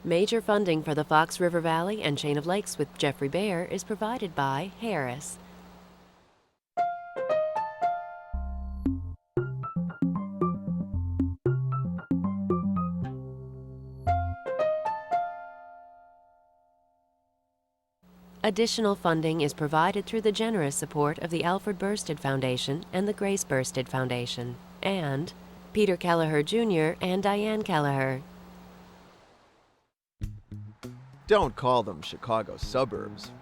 Major funding for the Fox River Valley and Chain of Lakes with Geoffrey Baer is provided by Harris. Additional funding is provided through the generous support of the Alfred Bursted Foundation and the Grace Bursted Foundation, and Peter Kelleher Jr. and Diane Kelleher. Don't call them Chicago suburbs.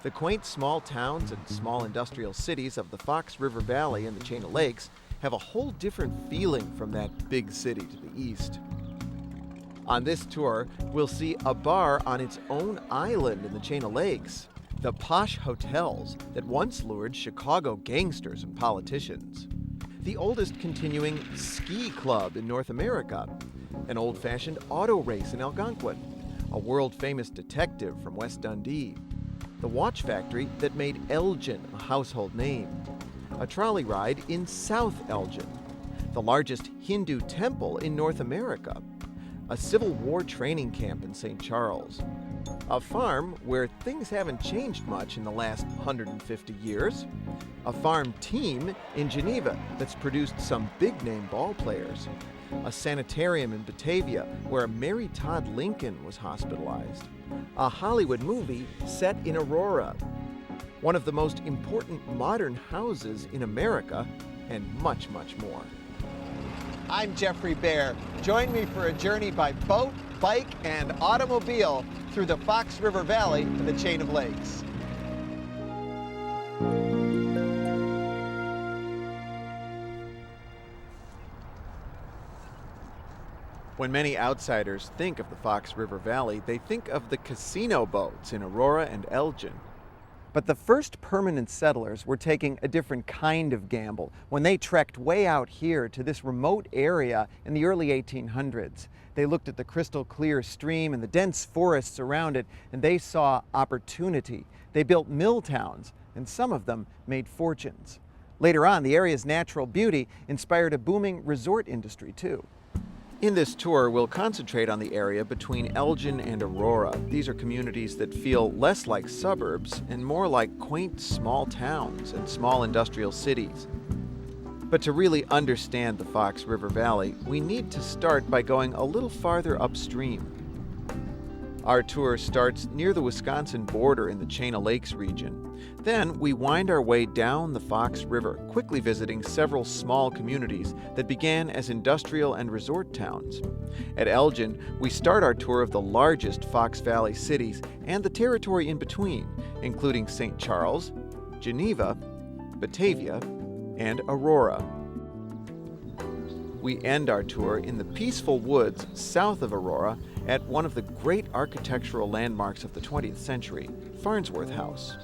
The quaint small towns and small industrial cities of the Fox River Valley and the Chain of Lakes have a whole different feeling from that big city to the east. On this tour, we'll see a bar on its own island in the Chain of Lakes, the posh hotels that once lured Chicago gangsters and politicians, the oldest continuing ski club in North America, an old-fashioned auto race in Algonquin, a world-famous detective from West Dundee, the watch factory that made Elgin a household name, a trolley ride in South Elgin, the largest Hindu temple in North America, a Civil War training camp in St. Charles, a farm where things haven't changed much in the last 150 years, a farm team in Geneva that's produced some big-name ball players, a sanitarium in Batavia where Mary Todd Lincoln was hospitalized, a Hollywood movie set in Aurora, one of the most important modern houses in America, and much, much more. I'm Geoffrey Baer. Join me for a journey by boat, bike, and automobile through the Fox River Valley and the Chain of Lakes. When many outsiders think of the Fox River Valley, they think of the casino boats in Aurora and Elgin. But the first permanent settlers were taking a different kind of gamble when they trekked way out here to this remote area in the early 1800s. They looked at the crystal clear stream and the dense forests around it, and they saw opportunity. They built mill towns, and some of them made fortunes. Later on, the area's natural beauty inspired a booming resort industry too. In this tour, we'll concentrate on the area between Elgin and Aurora. These are communities that feel less like suburbs and more like quaint small towns and small industrial cities. But to really understand the Fox River Valley, we need to start by going a little farther upstream. Our tour starts near the Wisconsin border in the Chain of Lakes region. Then we wind our way down the Fox River, quickly visiting several small communities that began as industrial and resort towns. At Elgin, we start our tour of the largest Fox Valley cities and the territory in between, including St. Charles, Geneva, Batavia, and Aurora. We end our tour in the peaceful woods south of Aurora at one of the great architectural landmarks of the 20th century, Farnsworth House.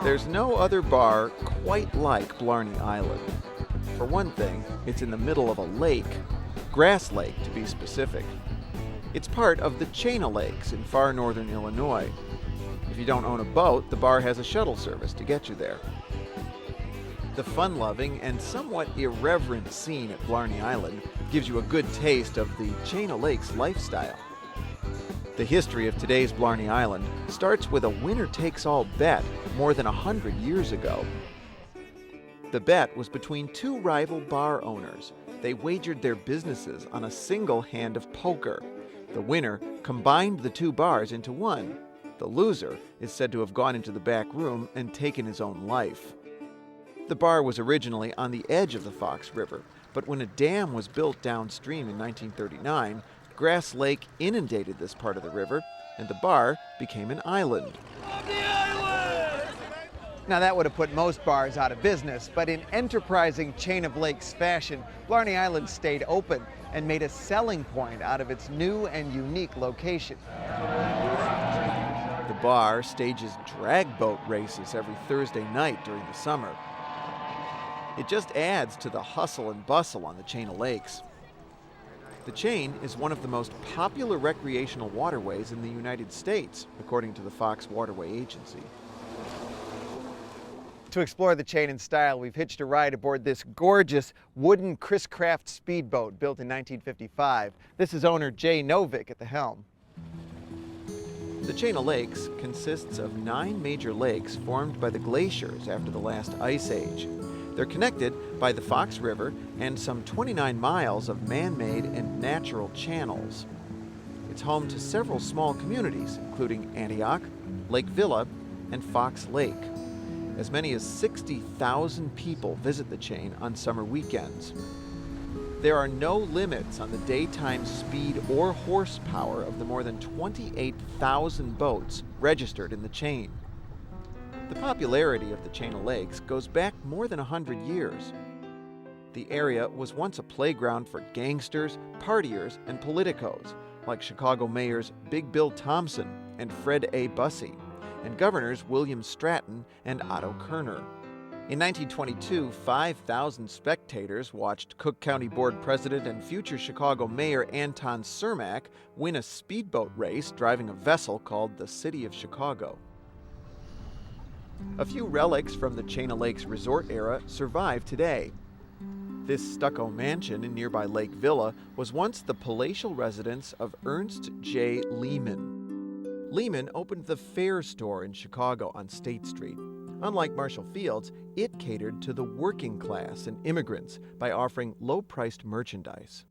There's no other bar quite like Blarney Island. For one thing, it's in the middle of a lake, Grass Lake to be specific. It's part of the Chain of Lakes in far northern Illinois. If you don't own a boat, the bar has a shuttle service to get you there. The fun-loving and somewhat irreverent scene at Blarney Island gives you a good taste of the Chain of Lakes lifestyle. The history of today's Blarney Island starts with a winner-takes-all bet more than 100 years ago. The bet was between two rival bar owners. They wagered their businesses on a single hand of poker. The winner combined the two bars into one. The loser is said to have gone into the back room and taken his own life. The bar was originally on the edge of the Fox River, but when a dam was built downstream in 1939, Grass Lake inundated this part of the river, and the bar became an island. Now that would have put most bars out of business, but in enterprising Chain of Lakes fashion, Blarney Island stayed open and made a selling point out of its new and unique location. The bar stages drag boat races every Thursday night during the summer. It just adds to the hustle and bustle on the Chain of Lakes. The Chain is one of the most popular recreational waterways in the United States, according to the Fox Waterway Agency. To explore the chain in style, we've hitched a ride aboard this gorgeous wooden Chris Craft speedboat built in 1955. This is owner Jay Novick at the helm. The chain of lakes consists of 9 major lakes formed by the glaciers after the last ice age. They're connected by the Fox River and some 29 miles of man-made and natural channels. It's home to several small communities, including Antioch, Lake Villa, and Fox Lake. As many as 60,000 people visit the chain on summer weekends. There are no limits on the daytime speed or horsepower of the more than 28,000 boats registered in the chain. The popularity of the chain of lakes goes back more than 100 years. The area was once a playground for gangsters, partiers, and politicos, like Chicago mayors Big Bill Thompson and Fred A. Bussey, and governors William Stratton and Otto Kerner. In 1922, 5,000 spectators watched Cook County Board President and future Chicago Mayor Anton Cermak win a speedboat race driving a vessel called the City of Chicago. A few relics from the Chain of Lakes resort era survive today. This stucco mansion in nearby Lake Villa was once the palatial residence of Ernst J. Lehman. Lehman opened the Fair store in Chicago on State Street. Unlike Marshall Field's, it catered to the working class and immigrants by offering low-priced merchandise.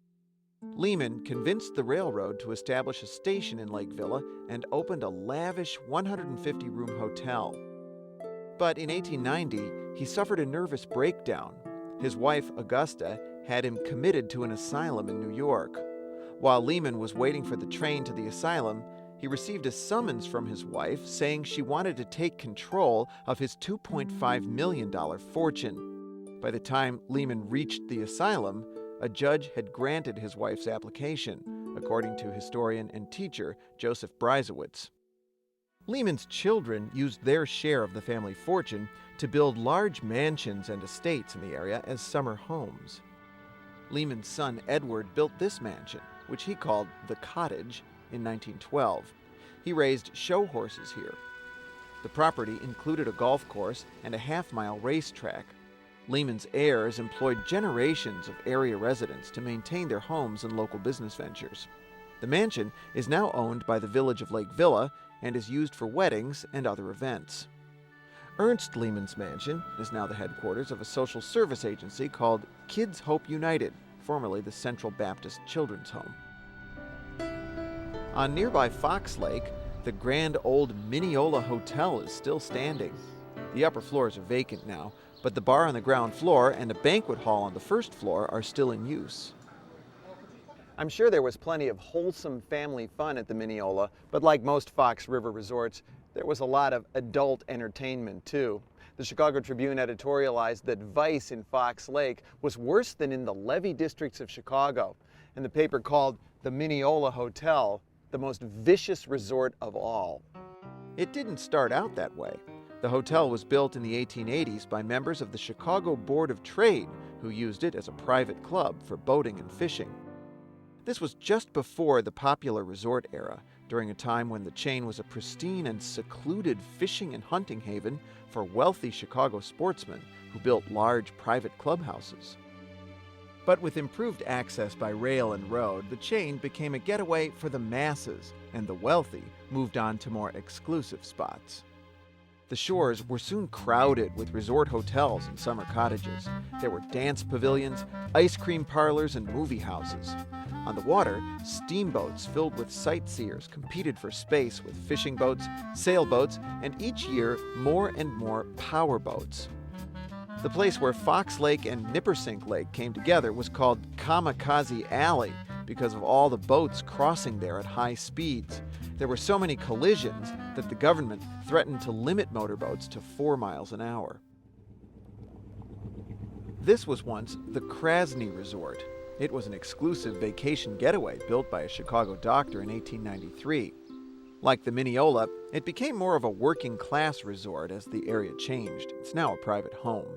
Lehman convinced the railroad to establish a station in Lake Villa and opened a lavish 150-room hotel. But in 1890, he suffered a nervous breakdown. His wife, Augusta, had him committed to an asylum in New York. While Lehman was waiting for the train to the asylum, he received a summons from his wife saying she wanted to take control of his $2.5 million fortune. By the time Lehman reached the asylum, a judge had granted his wife's application, according to historian and teacher Joseph Breisowitz. Lehman's children used their share of the family fortune to build large mansions and estates in the area as summer homes. Lehman's son Edward built this mansion, which he called the Cottage, in 1912. He raised show horses here. The property included a golf course and a half-mile racetrack. Lehman's heirs employed generations of area residents to maintain their homes and local business ventures. The mansion is now owned by the village of Lake Villa and is used for weddings and other events. Ernst Lehman's mansion is now the headquarters of a social service agency called Kids Hope United, formerly the Central Baptist Children's Home. On nearby Fox Lake, the grand old Mineola Hotel is still standing. The upper floors are vacant now, but the bar on the ground floor and a banquet hall on the first floor are still in use. I'm sure there was plenty of wholesome family fun at the Mineola, but like most Fox River resorts, there was a lot of adult entertainment too. The Chicago Tribune editorialized that vice in Fox Lake was worse than in the levee districts of Chicago, and the paper called the Mineola Hotel the most vicious resort of all. It didn't start out that way. The hotel was built in the 1880s by members of the Chicago Board of Trade, who used it as a private club for boating and fishing. This was just before the popular resort era, during a time when the chain was a pristine and secluded fishing and hunting haven for wealthy Chicago sportsmen who built large private clubhouses. But with improved access by rail and road, the chain became a getaway for the masses, and the wealthy moved on to more exclusive spots. The shores were soon crowded with resort hotels and summer cottages. There were dance pavilions, ice cream parlors, and movie houses. On the water, steamboats filled with sightseers competed for space with fishing boats, sailboats, and each year more and more power boats. The place where Fox Lake and Nippersink Lake came together was called Kamikaze Alley because of all the boats crossing there at high speeds. There were so many collisions that the government threatened to limit motorboats to 4 miles an hour. This was once the Krasny Resort. It was an exclusive vacation getaway built by a Chicago doctor in 1893. Like the Mineola, it became more of a working-class resort as the area changed. It's now a private home.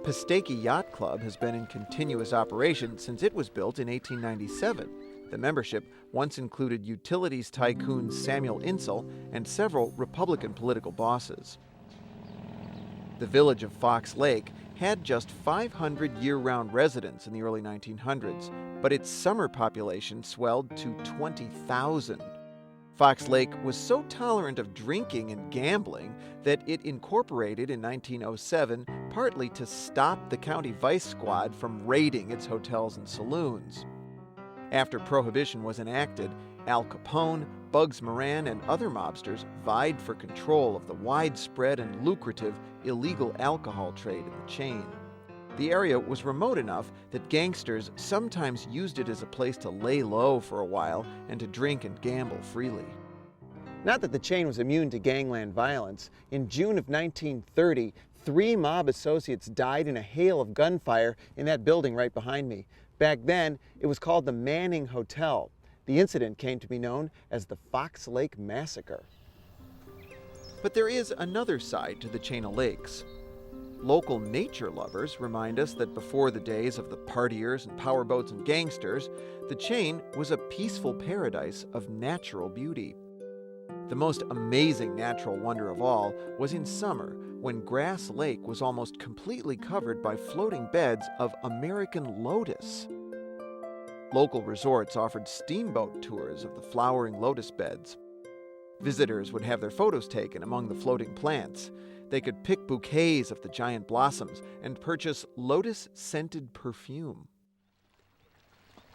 Pisteki Yacht Club has been in continuous operation since it was built in 1897. The membership once included utilities tycoon Samuel Insull and several Republican political bosses. The village of Fox Lake had just 500 year-round residents in the early 1900s, but its summer population swelled to 20,000. Fox Lake was so tolerant of drinking and gambling that it incorporated in 1907 partly to stop the county vice squad from raiding its hotels and saloons. After Prohibition was enacted, Al Capone, Bugs Moran, and other mobsters vied for control of the widespread and lucrative illegal alcohol trade in the chain. The area was remote enough that gangsters sometimes used it as a place to lay low for a while and to drink and gamble freely. Not that the chain was immune to gangland violence. In June of 1930, 3 mob associates died in a hail of gunfire in that building right behind me. Back then, it was called the Manning Hotel. The incident came to be known as the Fox Lake Massacre. But there is another side to the chain of lakes. Local nature lovers remind us that before the days of the partiers and powerboats and gangsters, the chain was a peaceful paradise of natural beauty. The most amazing natural wonder of all was in summer, when Grass Lake was almost completely covered by floating beds of American lotus. Local resorts offered steamboat tours of the flowering lotus beds. Visitors would have their photos taken among the floating plants. They could pick bouquets of the giant blossoms and purchase lotus-scented perfume.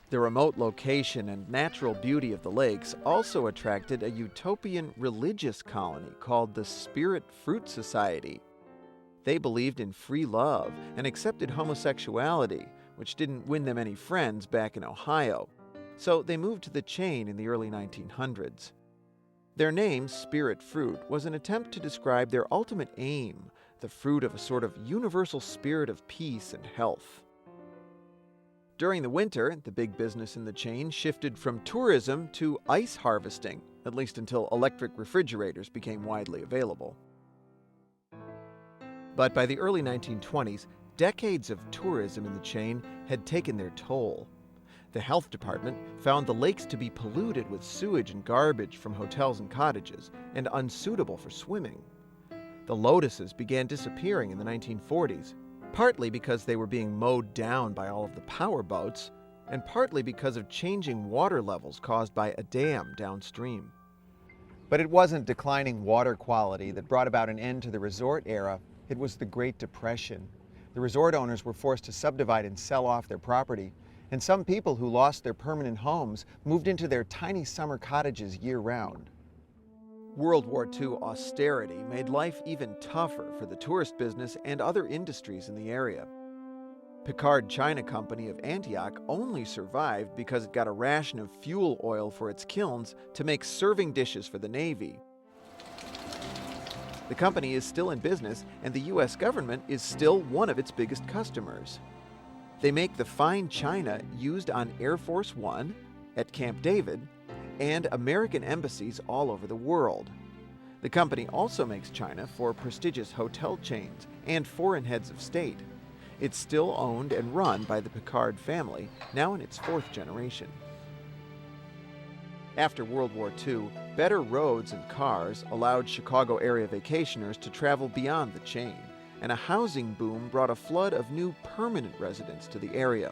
The remote location and natural beauty of the lakes also attracted a utopian religious colony called the Spirit Fruit Society. They believed in free love and accepted homosexuality, which didn't win them any friends back in Ohio. So they moved to the chain in the early 1900s. Their name, Spirit Fruit, was an attempt to describe their ultimate aim, the fruit of a sort of universal spirit of peace and health. During the winter, the big business in the chain shifted from tourism to ice harvesting, at least until electric refrigerators became widely available. But by the early 1920s, decades of tourism in the chain had taken their toll. The health department found the lakes to be polluted with sewage and garbage from hotels and cottages, and unsuitable for swimming. The lotuses began disappearing in the 1940s, partly because they were being mowed down by all of the power boats, and partly because of changing water levels caused by a dam downstream. But it wasn't declining water quality that brought about an end to the resort era. It was the Great Depression. The resort owners were forced to subdivide and sell off their property, and some people who lost their permanent homes moved into their tiny summer cottages year-round. World War II austerity made life even tougher for the tourist business and other industries in the area. Picard China Company of Antioch only survived because it got a ration of fuel oil for its kilns to make serving dishes for the Navy. The company is still in business, and the U.S. government is still one of its biggest customers. They make the fine china used on Air Force One, at Camp David, and American embassies all over the world. The company also makes china for prestigious hotel chains and foreign heads of state. It's still owned and run by the Picard family, now in its 4th generation. After World War II, better roads and cars allowed Chicago area vacationers to travel beyond the chain, and a housing boom brought a flood of new permanent residents to the area.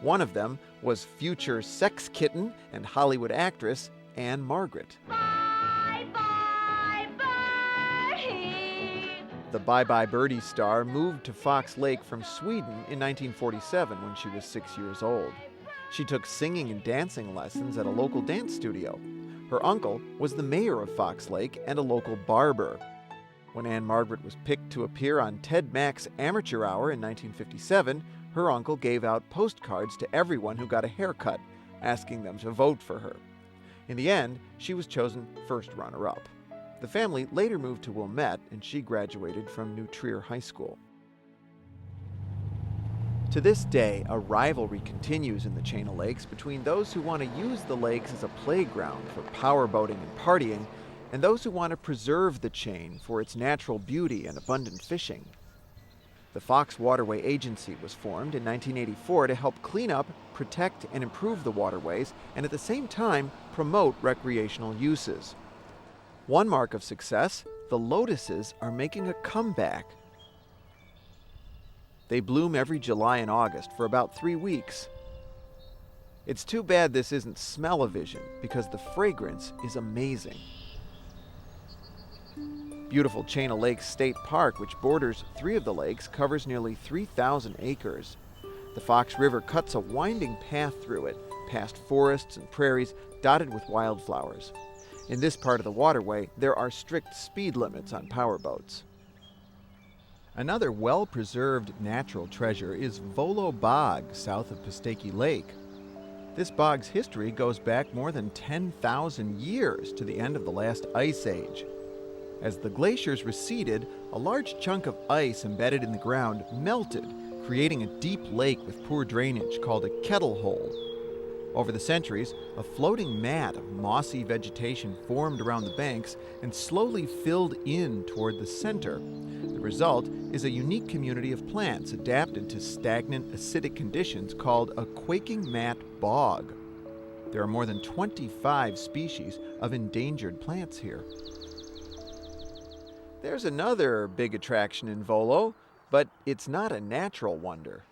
One of them was future sex kitten and Hollywood actress Anne Margaret. Bye, bye, birdie. The Bye Bye Birdie star moved to Fox Lake from Sweden in 1947 when she was 6 years old. She took singing and dancing lessons at a local dance studio. Her uncle was the mayor of Fox Lake and a local barber. When Anne Margaret was picked to appear on Ted Mack's Amateur Hour in 1957, her uncle gave out postcards to everyone who got a haircut, asking them to vote for her. In the end, she was chosen first runner-up. The family later moved to Wilmette, and she graduated from New Trier High School. To this day, a rivalry continues in the chain of lakes between those who want to use the lakes as a playground for powerboating and partying, and those who want to preserve the chain for its natural beauty and abundant fishing. The Fox Waterway Agency was formed in 1984 to help clean up, protect, and improve the waterways, and at the same time promote recreational uses. One mark of success, the lotuses are making a comeback. They bloom every July and August for about 3 weeks. It's too bad this isn't smell-o-vision because the fragrance is amazing. Beautiful Chain of Lakes State Park, which borders 3 of the lakes, covers nearly 3,000 acres. The Fox River cuts a winding path through it, past forests and prairies dotted with wildflowers. In this part of the waterway, there are strict speed limits on powerboats. Another well-preserved natural treasure is Volo Bog, south of Pistake Lake. This bog's history goes back more than 10,000 years to the end of the last ice age. As the glaciers receded, a large chunk of ice embedded in the ground melted, creating a deep lake with poor drainage called a kettle hole. Over the centuries, a floating mat of mossy vegetation formed around the banks and slowly filled in toward the center. The result is a unique community of plants adapted to stagnant, acidic conditions called a quaking mat bog. There are more than 25 species of endangered plants here. There's another big attraction in Volo, but it's not a natural wonder.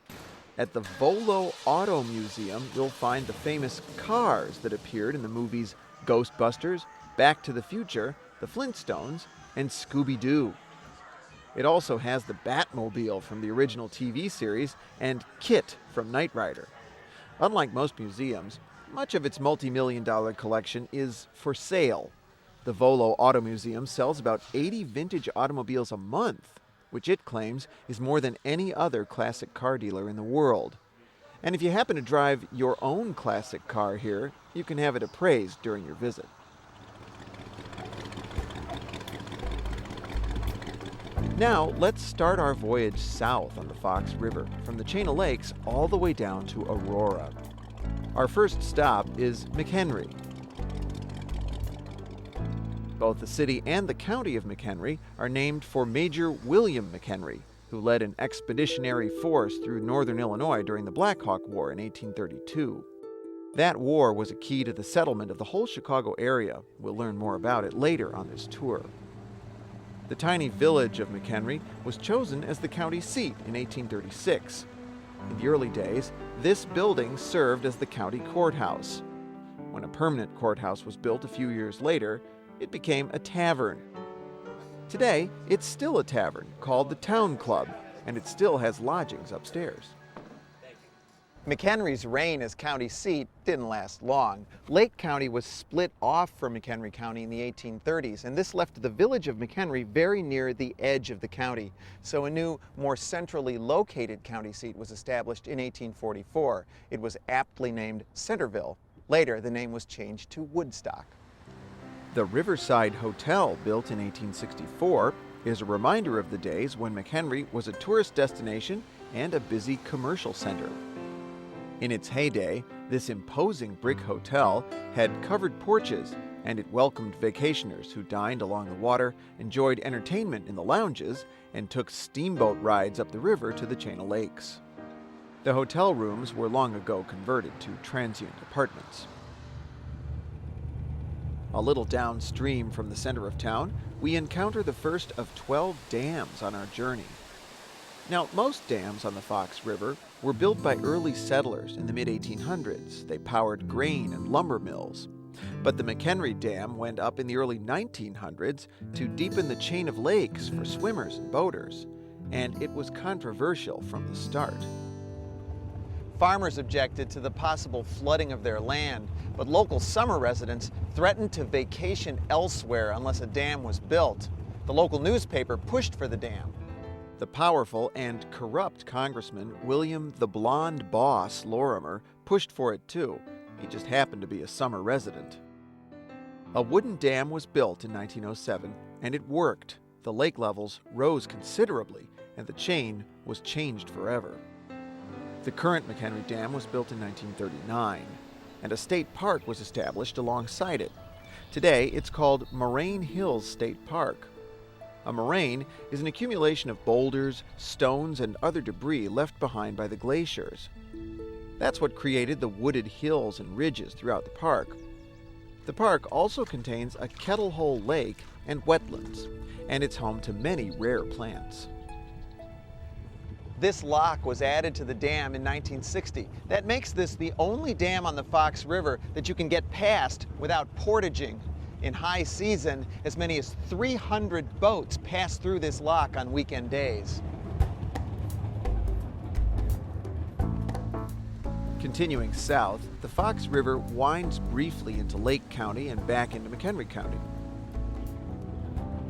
At the Volo Auto Museum, you'll find the famous cars that appeared in the movies Ghostbusters, Back to the Future, The Flintstones, and Scooby-Doo. It also has the Batmobile from the original TV series and KITT from Knight Rider. Unlike most museums, much of its multi-million-dollar collection is for sale. The Volo Auto Museum sells about 80 vintage automobiles a month, which it claims is more than any other classic car dealer in the world. And if you happen to drive your own classic car here, you can have it appraised during your visit. Now, let's start our voyage south on the Fox River, from the Chain of Lakes all the way down to Aurora. Our first stop is McHenry. Both the city and the county of McHenry are named for Major William McHenry, who led an expeditionary force through northern Illinois during the Black Hawk War in 1832. That war was a key to the settlement of the whole Chicago area. We'll learn more about it later on this tour. The tiny village of McHenry was chosen as the county seat in 1836. In the early days, this building served as the county courthouse. When a permanent courthouse was built a few years later, it became a tavern. Today, it's still a tavern called the Town Club, and it still has lodgings upstairs. McHenry's reign as county seat didn't last long. Lake County was split off from McHenry County in the 1830s, and this left the village of McHenry very near the edge of the county. So a new, more centrally located county seat was established in 1844. It was aptly named Centerville. Later, the name was changed to Woodstock. The Riverside Hotel, built in 1864, is a reminder of the days when McHenry was a tourist destination and a busy commercial center. In its heyday, this imposing brick hotel had covered porches, and it welcomed vacationers who dined along the water, enjoyed entertainment in the lounges, and took steamboat rides up the river to the Chain of Lakes. The hotel rooms were long ago converted to transient apartments. A little downstream from the center of town, we encounter the first of 12 dams on our journey. Now, most dams on the Fox River were built by early settlers in the mid-1800s. They powered grain and lumber mills. But the McHenry Dam went up in the early 1900s to deepen the chain of lakes for swimmers and boaters, and it was controversial from the start. Farmers objected to the possible flooding of their land, but local summer residents threatened to vacation elsewhere unless a dam was built. The local newspaper pushed for the dam. The powerful and corrupt Congressman William the Blonde Boss Lorimer pushed for it too. He just happened to be a summer resident. A wooden dam was built in 1907, and it worked. The lake levels rose considerably, and the chain was changed forever. The current McHenry Dam was built in 1939, and a state park was established alongside it. Today, it's called Moraine Hills State Park. A moraine is an accumulation of boulders, stones, and other debris left behind by the glaciers. That's what created the wooded hills and ridges throughout the park. The park also contains a kettle hole lake and wetlands, and it's home to many rare plants. This lock was added to the dam in 1960. That makes this the only dam on the Fox River that you can get past without portaging. In high season, as many as 300 boats pass through this lock on weekend days. Continuing south, the Fox River winds briefly into Lake County and back into McHenry County.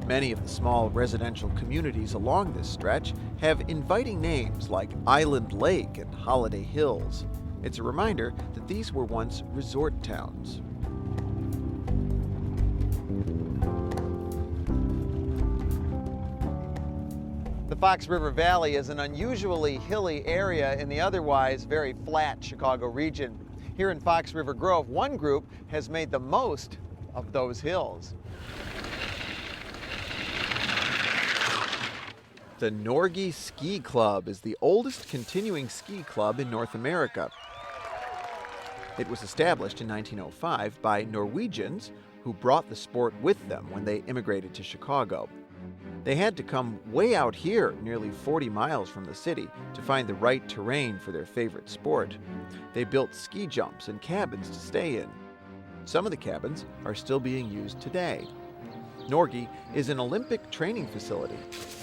Many of the small residential communities along this stretch have inviting names like Island Lake and Holiday Hills. It's a reminder that these were once resort towns. The Fox River Valley is an unusually hilly area in the otherwise very flat Chicago region. Here in Fox River Grove, one group has made the most of those hills. The Norgie Ski Club is the oldest continuing ski club in North America. It was established in 1905 by Norwegians who brought the sport with them when they immigrated to Chicago. They had to come way out here, nearly 40 miles from the city, to find the right terrain for their favorite sport. They built ski jumps and cabins to stay in. Some of the cabins are still being used today. Norgie is an Olympic training facility.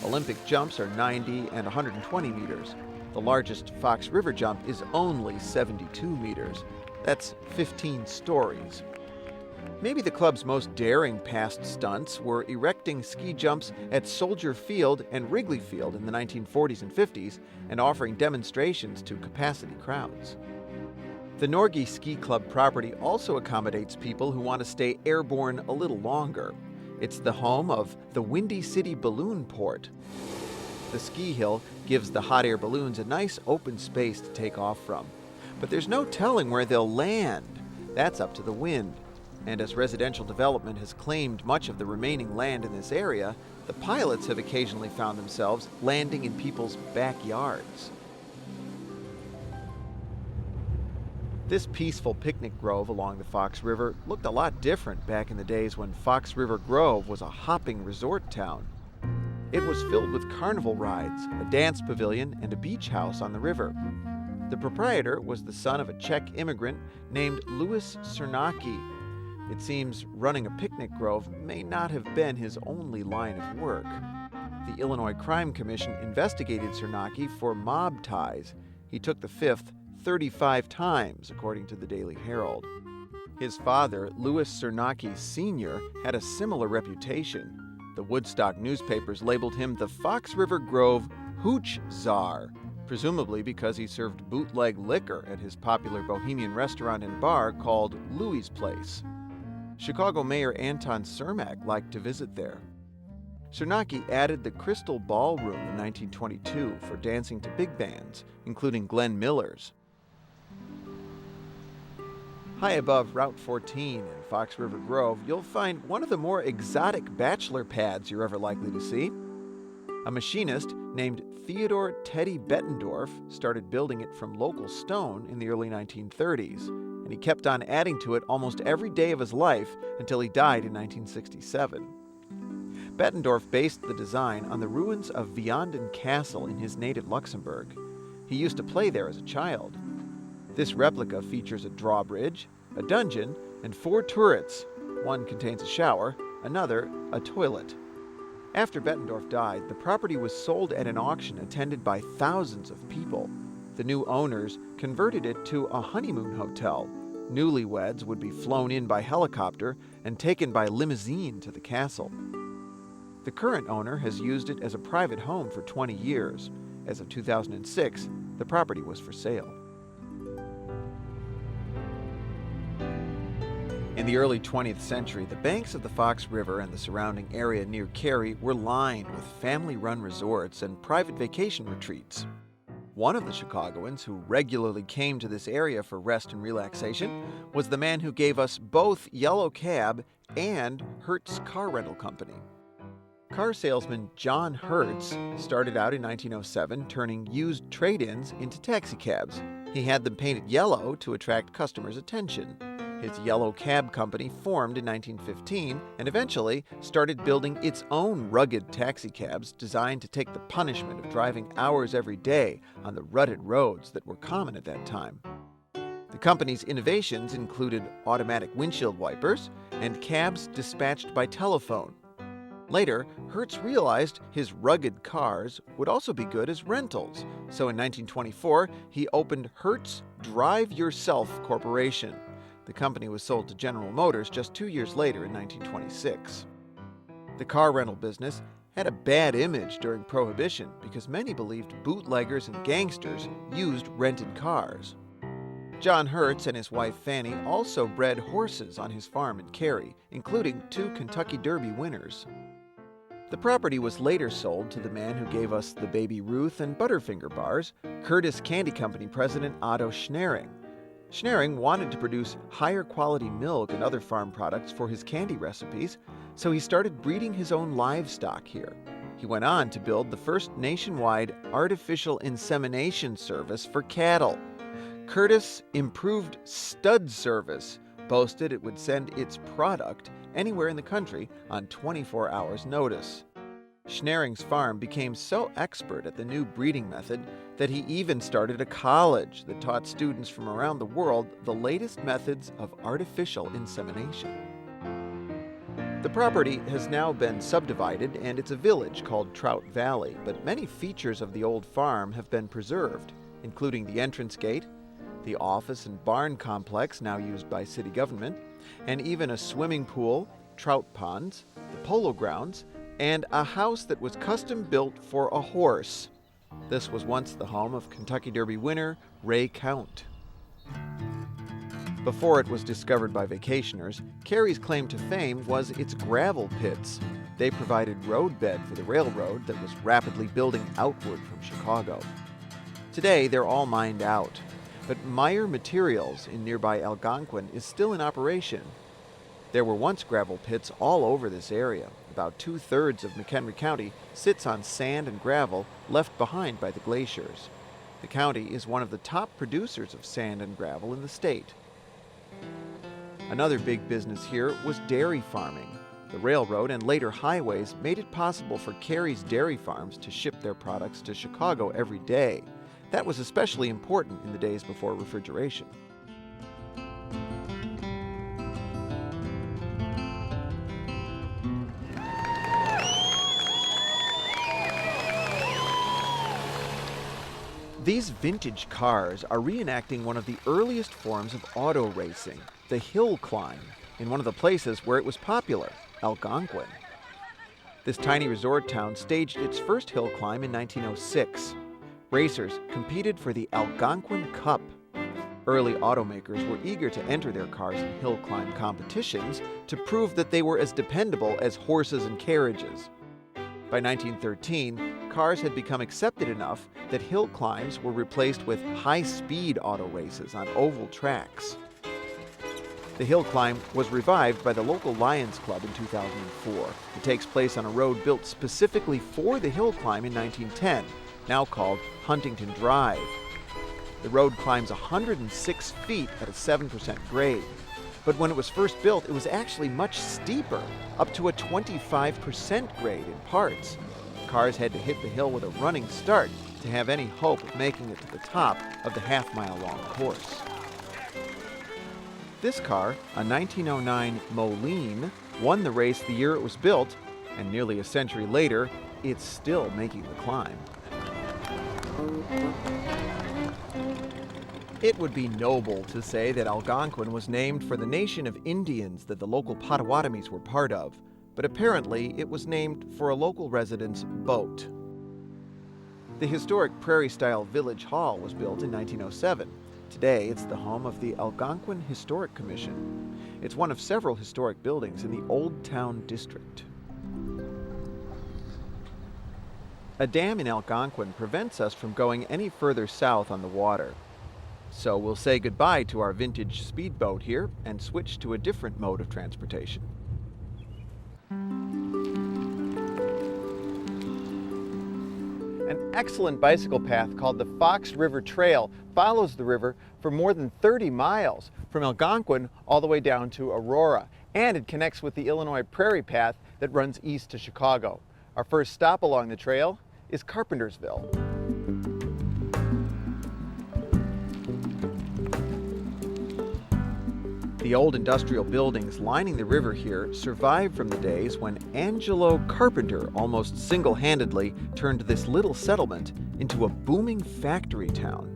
Olympic jumps are 90 and 120 meters. The largest Fox River jump is only 72 meters. That's 15 stories. Maybe the club's most daring past stunts were erecting ski jumps at Soldier Field and Wrigley Field in the 1940s and 50s and offering demonstrations to capacity crowds. The Norgie Ski Club property also accommodates people who want to stay airborne a little longer. It's the home of the Windy City Balloon Port. The ski hill gives the hot air balloons a nice open space to take off from. But there's no telling where they'll land. That's up to the wind. And as residential development has claimed much of the remaining land in this area, the pilots have occasionally found themselves landing in people's backyards. This peaceful picnic grove along the Fox River looked a lot different back in the days when Fox River Grove was a hopping resort town. It was filled with carnival rides, a dance pavilion, and a beach house on the river. The proprietor was the son of a Czech immigrant named Louis Cernacki. It seems running a picnic grove may not have been his only line of work. The Illinois Crime Commission investigated Cernacki for mob ties. He took the fifth 35 times, according to the Daily Herald. His father, Louis Cernacki Sr., had a similar reputation. The Woodstock newspapers labeled him the Fox River Grove Hooch Czar, presumably because he served bootleg liquor at his popular bohemian restaurant and bar called Louie's Place. Chicago Mayor Anton Cermak liked to visit there. Cernacki added the Crystal Ballroom in 1922 for dancing to big bands, including Glenn Miller's. High above Route 14 in Fox River Grove, you'll find one of the more exotic bachelor pads you're ever likely to see. A machinist named Theodore Teddy Bettendorf started building it from local stone in the early 1930s, and he kept on adding to it almost every day of his life until he died in 1967. Bettendorf based the design on the ruins of Vianden Castle in his native Luxembourg. He used to play there as a child. This replica features a drawbridge, a dungeon, and 4 turrets. One contains a shower, another a toilet. After Bettendorf died, the property was sold at an auction attended by thousands of people. The new owners converted it to a honeymoon hotel. Newlyweds would be flown in by helicopter and taken by limousine to the castle. The current owner has used it as a private home for 20 years. As of 2006, the property was for sale. In the early 20th century, the banks of the Fox River and the surrounding area near Cary were lined with family-run resorts and private vacation retreats. One of the Chicagoans who regularly came to this area for rest and relaxation was the man who gave us both Yellow Cab and Hertz Car Rental Company. Car salesman John Hertz started out in 1907 turning used trade-ins into taxicabs. He had them painted yellow to attract customers' attention. His yellow cab company formed in 1915 and eventually started building its own rugged taxicabs designed to take the punishment of driving hours every day on the rutted roads that were common at that time. The company's innovations included automatic windshield wipers and cabs dispatched by telephone. Later, Hertz realized his rugged cars would also be good as rentals, so in 1924 he opened Hertz Drive Yourself Corporation. The company was sold to General Motors just 2 years later in 1926. The car rental business had a bad image during Prohibition because many believed bootleggers and gangsters used rented cars. John Hertz and his wife Fanny also bred horses on his farm in Cary, including 2 Kentucky Derby winners. The property was later sold to the man who gave us the Baby Ruth and Butterfinger bars, Curtis Candy Company president Otto Schnaring. Schnaring wanted to produce higher quality milk and other farm products for his candy recipes, so he started breeding his own livestock here. He went on to build the first nationwide artificial insemination service for cattle. Curtis Improved Stud Service boasted it would send its product anywhere in the country on 24 hours' notice. Schnaring's farm became so expert at the new breeding method that he even started a college that taught students from around the world the latest methods of artificial insemination. The property has now been subdivided and it's a village called Trout Valley, but many features of the old farm have been preserved, including the entrance gate, the office and barn complex now used by city government, and even a swimming pool, trout ponds, the polo grounds, and a house that was custom built for a horse. This was once the home of Kentucky Derby winner Ray Count. Before it was discovered by vacationers, Cary's claim to fame was its gravel pits. They provided roadbed for the railroad that was rapidly building outward from Chicago. Today, they're all mined out, but Meyer Materials in nearby Algonquin is still in operation. There were once gravel pits all over this area. About 2/3 of McHenry County sits on sand and gravel left behind by the glaciers. The county is one of the top producers of sand and gravel in the state. Another big business here was dairy farming. The railroad and later highways made it possible for Cary's dairy farms to ship their products to Chicago every day. That was especially important in the days before refrigeration. These vintage cars are reenacting one of the earliest forms of auto racing, the hill climb, in one of the places where it was popular, Algonquin. This tiny resort town staged its first hill climb in 1906. Racers competed for the Algonquin Cup. Early automakers were eager to enter their cars in hill climb competitions to prove that they were as dependable as horses and carriages. By 1913, cars had become accepted enough that hill climbs were replaced with high-speed auto races on oval tracks. The hill climb was revived by the local Lions Club in 2004. It takes place on a road built specifically for the hill climb in 1910, now called Huntington Drive. The road climbs 106 feet at a 7% grade. But when it was first built, it was actually much steeper, up to a 25% grade in parts. Cars had to hit the hill with a running start to have any hope of making it to the top of the half-mile-long course. This car, a 1909 Moline, won the race the year it was built, and nearly a century later, it's still making the climb. It would be noble to say that Algonquin was named for the nation of Indians that the local Potawatomis were part of, but apparently it was named for a local resident's boat. The historic Prairie-style Village Hall was built in 1907. Today, it's the home of the Algonquin Historic Commission. It's one of several historic buildings in the Old Town District. A dam in Algonquin prevents us from going any further south on the water. So we'll say goodbye to our vintage speedboat here and switch to a different mode of transportation. An excellent bicycle path called the Fox River Trail follows the river for more than 30 miles from Algonquin all the way down to Aurora. And it connects with the Illinois Prairie Path that runs east to Chicago. Our first stop along the trail is Carpentersville. The old industrial buildings lining the river here survived from the days when Angelo Carpenter almost single-handedly turned this little settlement into a booming factory town.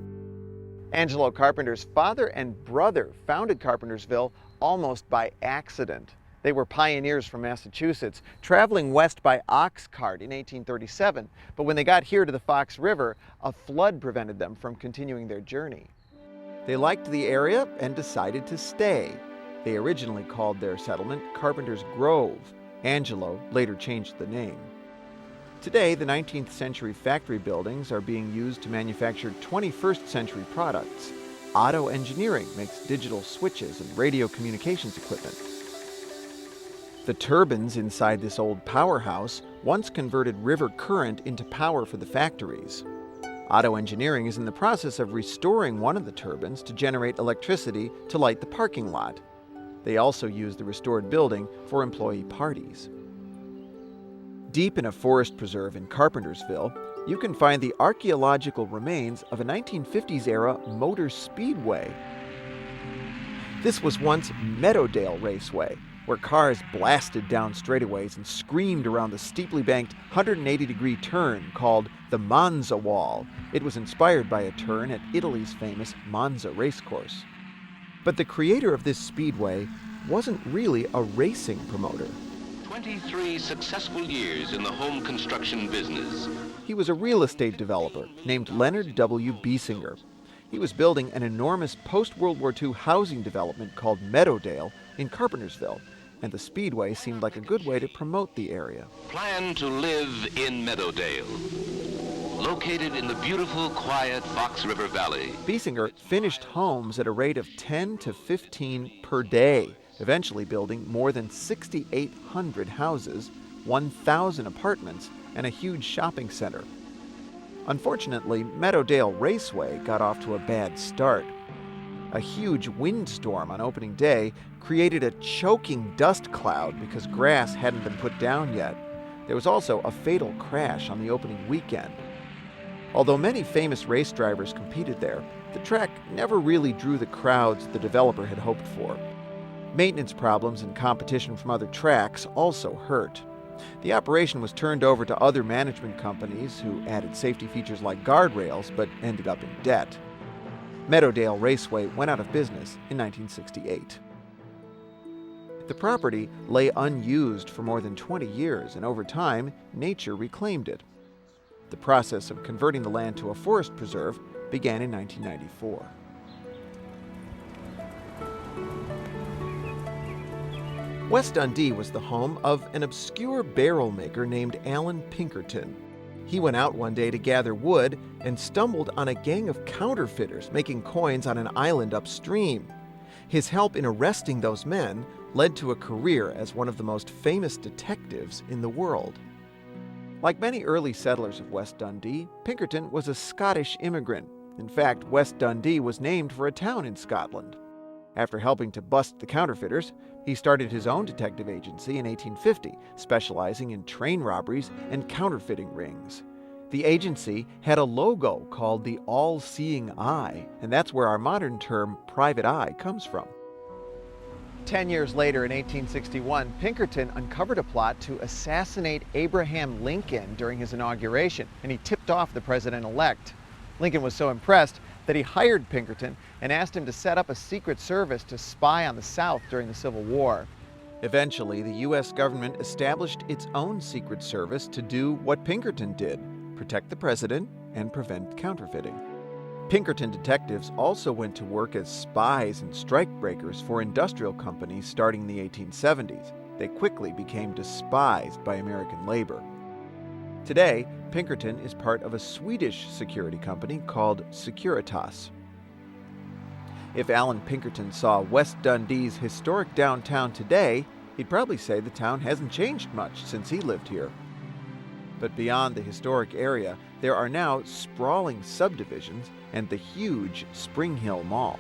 Angelo Carpenter's father and brother founded Carpentersville almost by accident. They were pioneers from Massachusetts, traveling west by ox cart in 1837, but when they got here to the Fox River, a flood prevented them from continuing their journey. They liked the area and decided to stay. They originally called their settlement Carpenter's Grove. Angelo later changed the name. Today, the 19th century factory buildings are being used to manufacture 21st century products. Otto Engineering makes digital switches and radio communications equipment. The turbines inside this old powerhouse once converted river current into power for the factories. Otto Engineering is in the process of restoring one of the turbines to generate electricity to light the parking lot. They also use the restored building for employee parties. Deep in a forest preserve in Carpentersville, you can find the archaeological remains of a 1950s-era motor speedway. This was once Meadowdale Raceway, where cars blasted down straightaways and screamed around the steeply banked 180-degree turn called the Monza Wall. It was inspired by a turn at Italy's famous Monza racecourse. But the creator of this speedway wasn't really a racing promoter. 23 successful years in the home construction business. He was a real estate developer named Leonard W. Biesinger. He was building an enormous post-World War II housing development called Meadowdale in Carpentersville, and the speedway seemed like a good way to promote the area. Plan to live in Meadowdale, located in the beautiful, quiet Fox River Valley. Biesinger finished homes at a rate of 10 to 15 per day, eventually building more than 6,800 houses, 1,000 apartments, and a huge shopping center. Unfortunately, Meadowdale Raceway got off to a bad start. A huge windstorm on opening day created a choking dust cloud because grass hadn't been put down yet. There was also a fatal crash on the opening weekend. Although many famous race drivers competed there, the track never really drew the crowds the developer had hoped for. Maintenance problems and competition from other tracks also hurt. The operation was turned over to other management companies who added safety features like guardrails but ended up in debt. Meadowdale Raceway went out of business in 1968. The property lay unused for more than 20 years, and over time, nature reclaimed it. The process of converting the land to a forest preserve began in 1994. West Dundee was the home of an obscure barrel maker named Alan Pinkerton. He went out one day to gather wood and stumbled on a gang of counterfeiters making coins on an island upstream. His help in arresting those men led to a career as one of the most famous detectives in the world. Like many early settlers of West Dundee, Pinkerton was a Scottish immigrant. In fact, West Dundee was named for a town in Scotland. After helping to bust the counterfeiters, he started his own detective agency in 1850, specializing in train robberies and counterfeiting rings. The agency had a logo called the All-Seeing Eye, and that's where our modern term private eye comes from. 10 years later, in 1861, Pinkerton uncovered a plot to assassinate Abraham Lincoln during his inauguration, and he tipped off the president-elect. Lincoln was so impressed that he hired Pinkerton and asked him to set up a secret service to spy on the South during the Civil War. Eventually, the U.S. government established its own secret service to do what Pinkerton did: protect the president and prevent counterfeiting. Pinkerton detectives also went to work as spies and strikebreakers for industrial companies starting in the 1870s. They quickly became despised by American labor. Today, Pinkerton is part of a Swedish security company called Securitas. If Alan Pinkerton saw West Dundee's historic downtown today, he'd probably say the town hasn't changed much since he lived here. But beyond the historic area, there are now sprawling subdivisions and the huge Spring Hill Mall.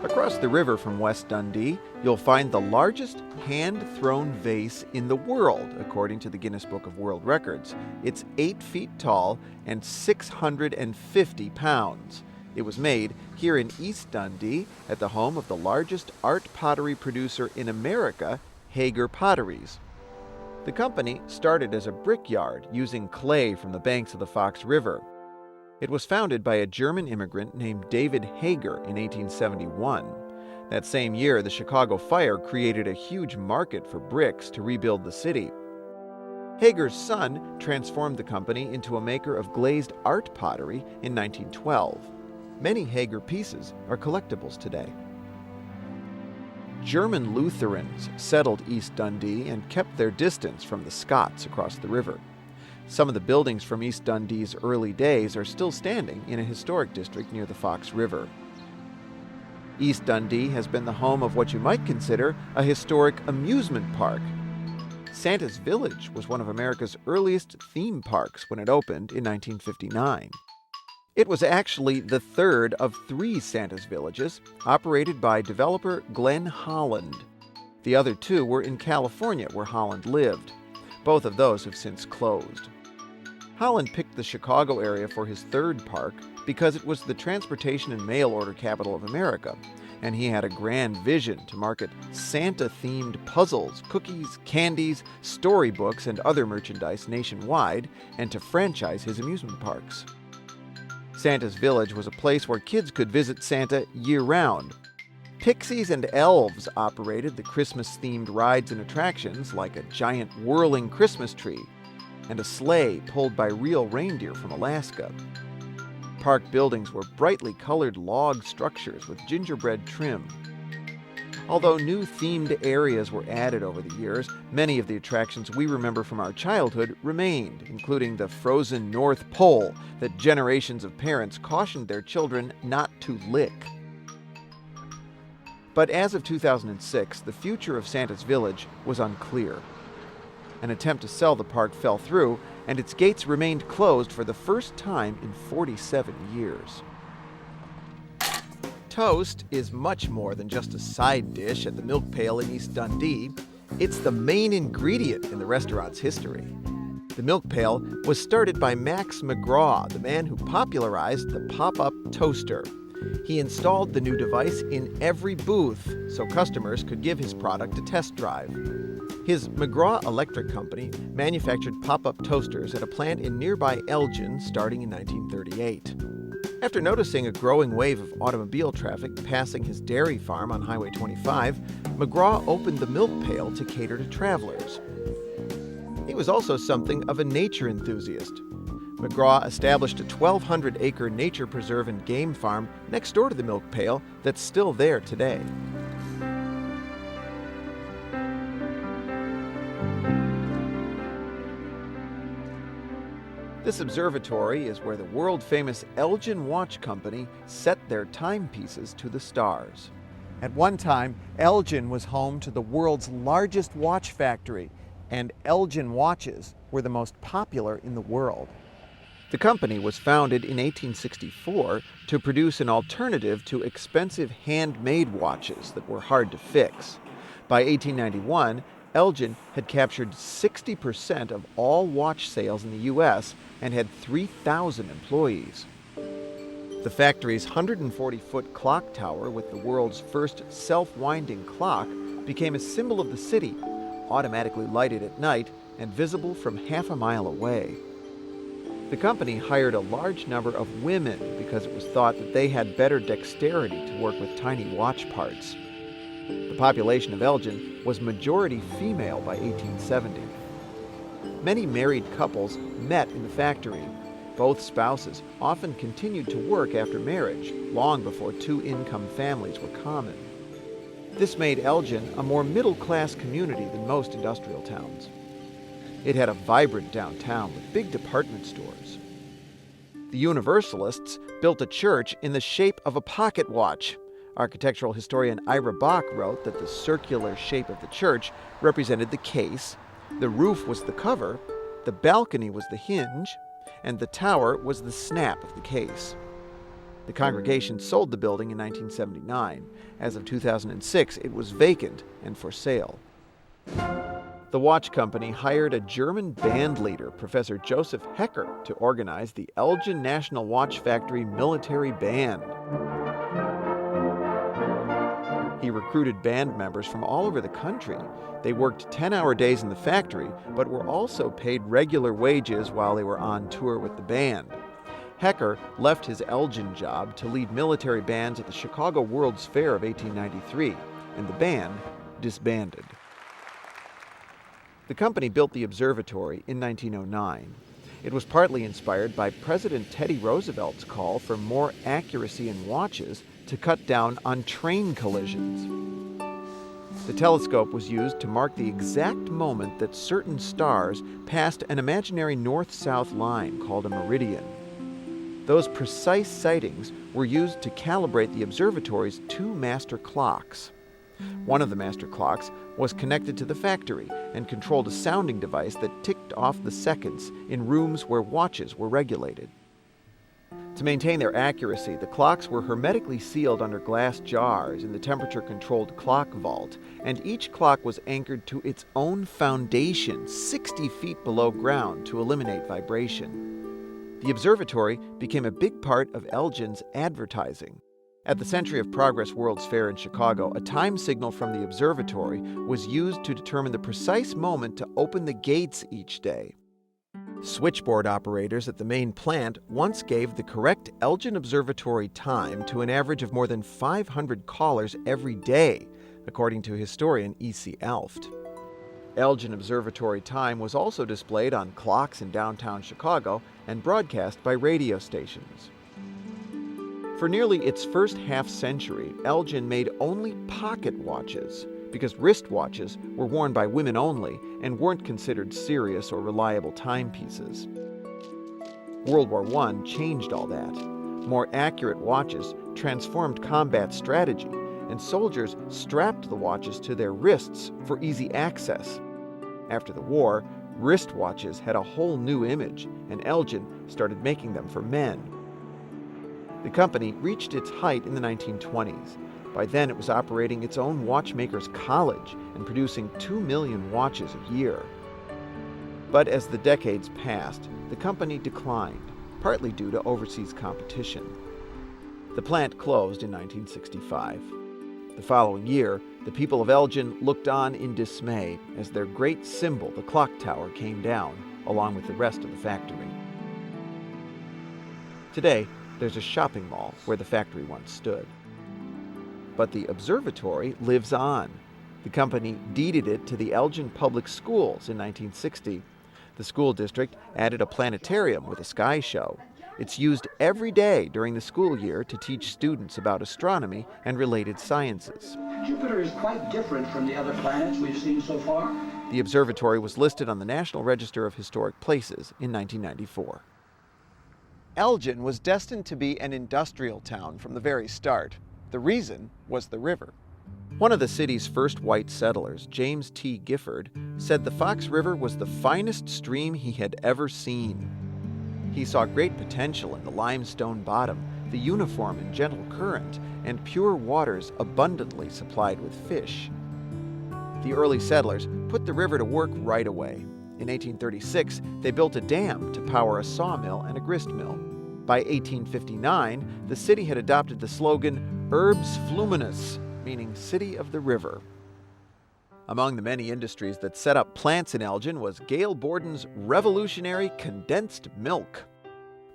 Across the river from West Dundee, you'll find the largest hand-thrown vase in the world, according to the Guinness Book of World Records. It's 8 feet tall and 650 pounds. It was made here in East Dundee at the home of the largest art pottery producer in America, Hagar Potteries. The company started as a brickyard using clay from the banks of the Fox River. It was founded by a German immigrant named David Hagar in 1871. That same year, the Chicago fire created a huge market for bricks to rebuild the city. Hagar's son transformed the company into a maker of glazed art pottery in 1912. Many Hagar pieces are collectibles today. German Lutherans settled East Dundee and kept their distance from the Scots across the river. Some of the buildings from East Dundee's early days are still standing in a historic district near the Fox River. East Dundee has been the home of what you might consider a historic amusement park. Santa's Village was one of America's earliest theme parks when it opened in 1959. It was actually the third of 3 Santa's Villages, operated by developer Glenn Holland. The other 2 were in California, where Holland lived. Both of those have since closed. Holland picked the Chicago area for his third park because it was the transportation and mail order capital of America, and he had a grand vision to market Santa-themed puzzles, cookies, candies, storybooks, and other merchandise nationwide, and to franchise his amusement parks. Santa's Village was a place where kids could visit Santa year-round. Pixies and elves operated the Christmas-themed rides and attractions like a giant whirling Christmas tree and a sleigh pulled by real reindeer from Alaska. Park buildings were brightly colored log structures with gingerbread trim. Although new themed areas were added over the years, many of the attractions we remember from our childhood remained, including the frozen North Pole that generations of parents cautioned their children not to lick. But as of 2006, the future of Santa's Village was unclear. An attempt to sell the park fell through, and its gates remained closed for the first time in 47 years. Toast is much more than just a side dish at the Milk Pail in East Dundee. It's the main ingredient in the restaurant's history. The Milk Pail was started by Max McGraw, the man who popularized the pop-up toaster. He installed the new device in every booth so customers could give his product a test drive. His McGraw Electric Company manufactured pop-up toasters at a plant in nearby Elgin starting in 1938. After noticing a growing wave of automobile traffic passing his dairy farm on Highway 25, McGraw opened the Milk Pail to cater to travelers. He was also something of a nature enthusiast. McGraw established a 1,200-acre nature preserve and game farm next door to the Milk Pail that's still there today. This observatory is where the world-famous Elgin Watch Company set their timepieces to the stars. At one time, Elgin was home to the world's largest watch factory, and Elgin watches were the most popular in the world. The company was founded in 1864 to produce an alternative to expensive handmade watches that were hard to fix. By 1891, Elgin had captured 60% of all watch sales in the U.S. and had 3,000 employees. The factory's 140-foot clock tower with the world's first self-winding clock became a symbol of the city, automatically lighted at night and visible from half a mile away. The company hired a large number of women because it was thought that they had better dexterity to work with tiny watch parts. The population of Elgin was majority female by 1870. Many married couples met in the factory. Both spouses often continued to work after marriage, long before two-income families were common. This made Elgin a more middle-class community than most industrial towns. It had a vibrant downtown with big department stores. The Universalists built a church in the shape of a pocket watch. Architectural historian Ira Bach wrote that the circular shape of the church represented the case, the roof was the cover, the balcony was the hinge, and the tower was the snap of the case. The congregation sold the building in 1979. As of 2006, it was vacant and for sale. The watch company hired a German band leader, Professor Joseph Hecker, to organize the Elgin National Watch Factory Military Band. He recruited band members from all over the country. They worked 10-hour days in the factory, but were also paid regular wages while they were on tour with the band. Hecker left his Elgin job to lead military bands at the Chicago World's Fair of 1893, and the band disbanded. The company built the observatory in 1909. It was partly inspired by President Teddy Roosevelt's call for more accuracy in watches to cut down on train collisions. The telescope was used to mark the exact moment that certain stars passed an imaginary north-south line called a meridian. Those precise sightings were used to calibrate the observatory's 2 master clocks. One of the master clocks was connected to the factory and controlled a sounding device that ticked off the seconds in rooms where watches were regulated. To maintain their accuracy, the clocks were hermetically sealed under glass jars in the temperature-controlled clock vault, and each clock was anchored to its own foundation 60 feet below ground to eliminate vibration. The observatory became a big part of Elgin's advertising. At the Century of Progress World's Fair in Chicago, a time signal from the observatory was used to determine the precise moment to open the gates each day. Switchboard operators at the main plant once gave the correct Elgin Observatory time to an average of more than 500 callers every day, according to historian E.C. Alft. Elgin Observatory time was also displayed on clocks in downtown Chicago and broadcast by radio stations. For nearly its first half-century, Elgin made only pocket watches, because wristwatches were worn by women only and weren't considered serious or reliable timepieces. World War I changed all that. More accurate watches transformed combat strategy, and soldiers strapped the watches to their wrists for easy access. After the war, wristwatches had a whole new image, and Elgin started making them for men. The company reached its height in the 1920s. By then, it was operating its own watchmakers' college and producing 2 million watches a year. But as the decades passed, the company declined, partly due to overseas competition. The plant closed in 1965. The following year, the people of Elgin looked on in dismay as their great symbol, the clock tower, came down, along with the rest of the factory. Today, there's a shopping mall where the factory once stood. But the observatory lives on. The company deeded it to the Elgin Public Schools in 1960. The school district added a planetarium with a sky show. It's used every day during the school year to teach students about astronomy and related sciences. Jupiter is quite different from the other planets we've seen so far. The observatory was listed on the National Register of Historic Places in 1994. Elgin was destined to be an industrial town from the very start. The reason was the river. One of the city's first white settlers, James T. Gifford, said the Fox River was the finest stream he had ever seen. He saw great potential in the limestone bottom, the uniform and gentle current, and pure waters abundantly supplied with fish. The early settlers put the river to work right away. In 1836, they built a dam to power a sawmill and a grist mill. By 1859, the city had adopted the slogan, Urbs Fluminus, meaning City of the River. Among the many industries that set up plants in Elgin was Gail Borden's revolutionary condensed milk.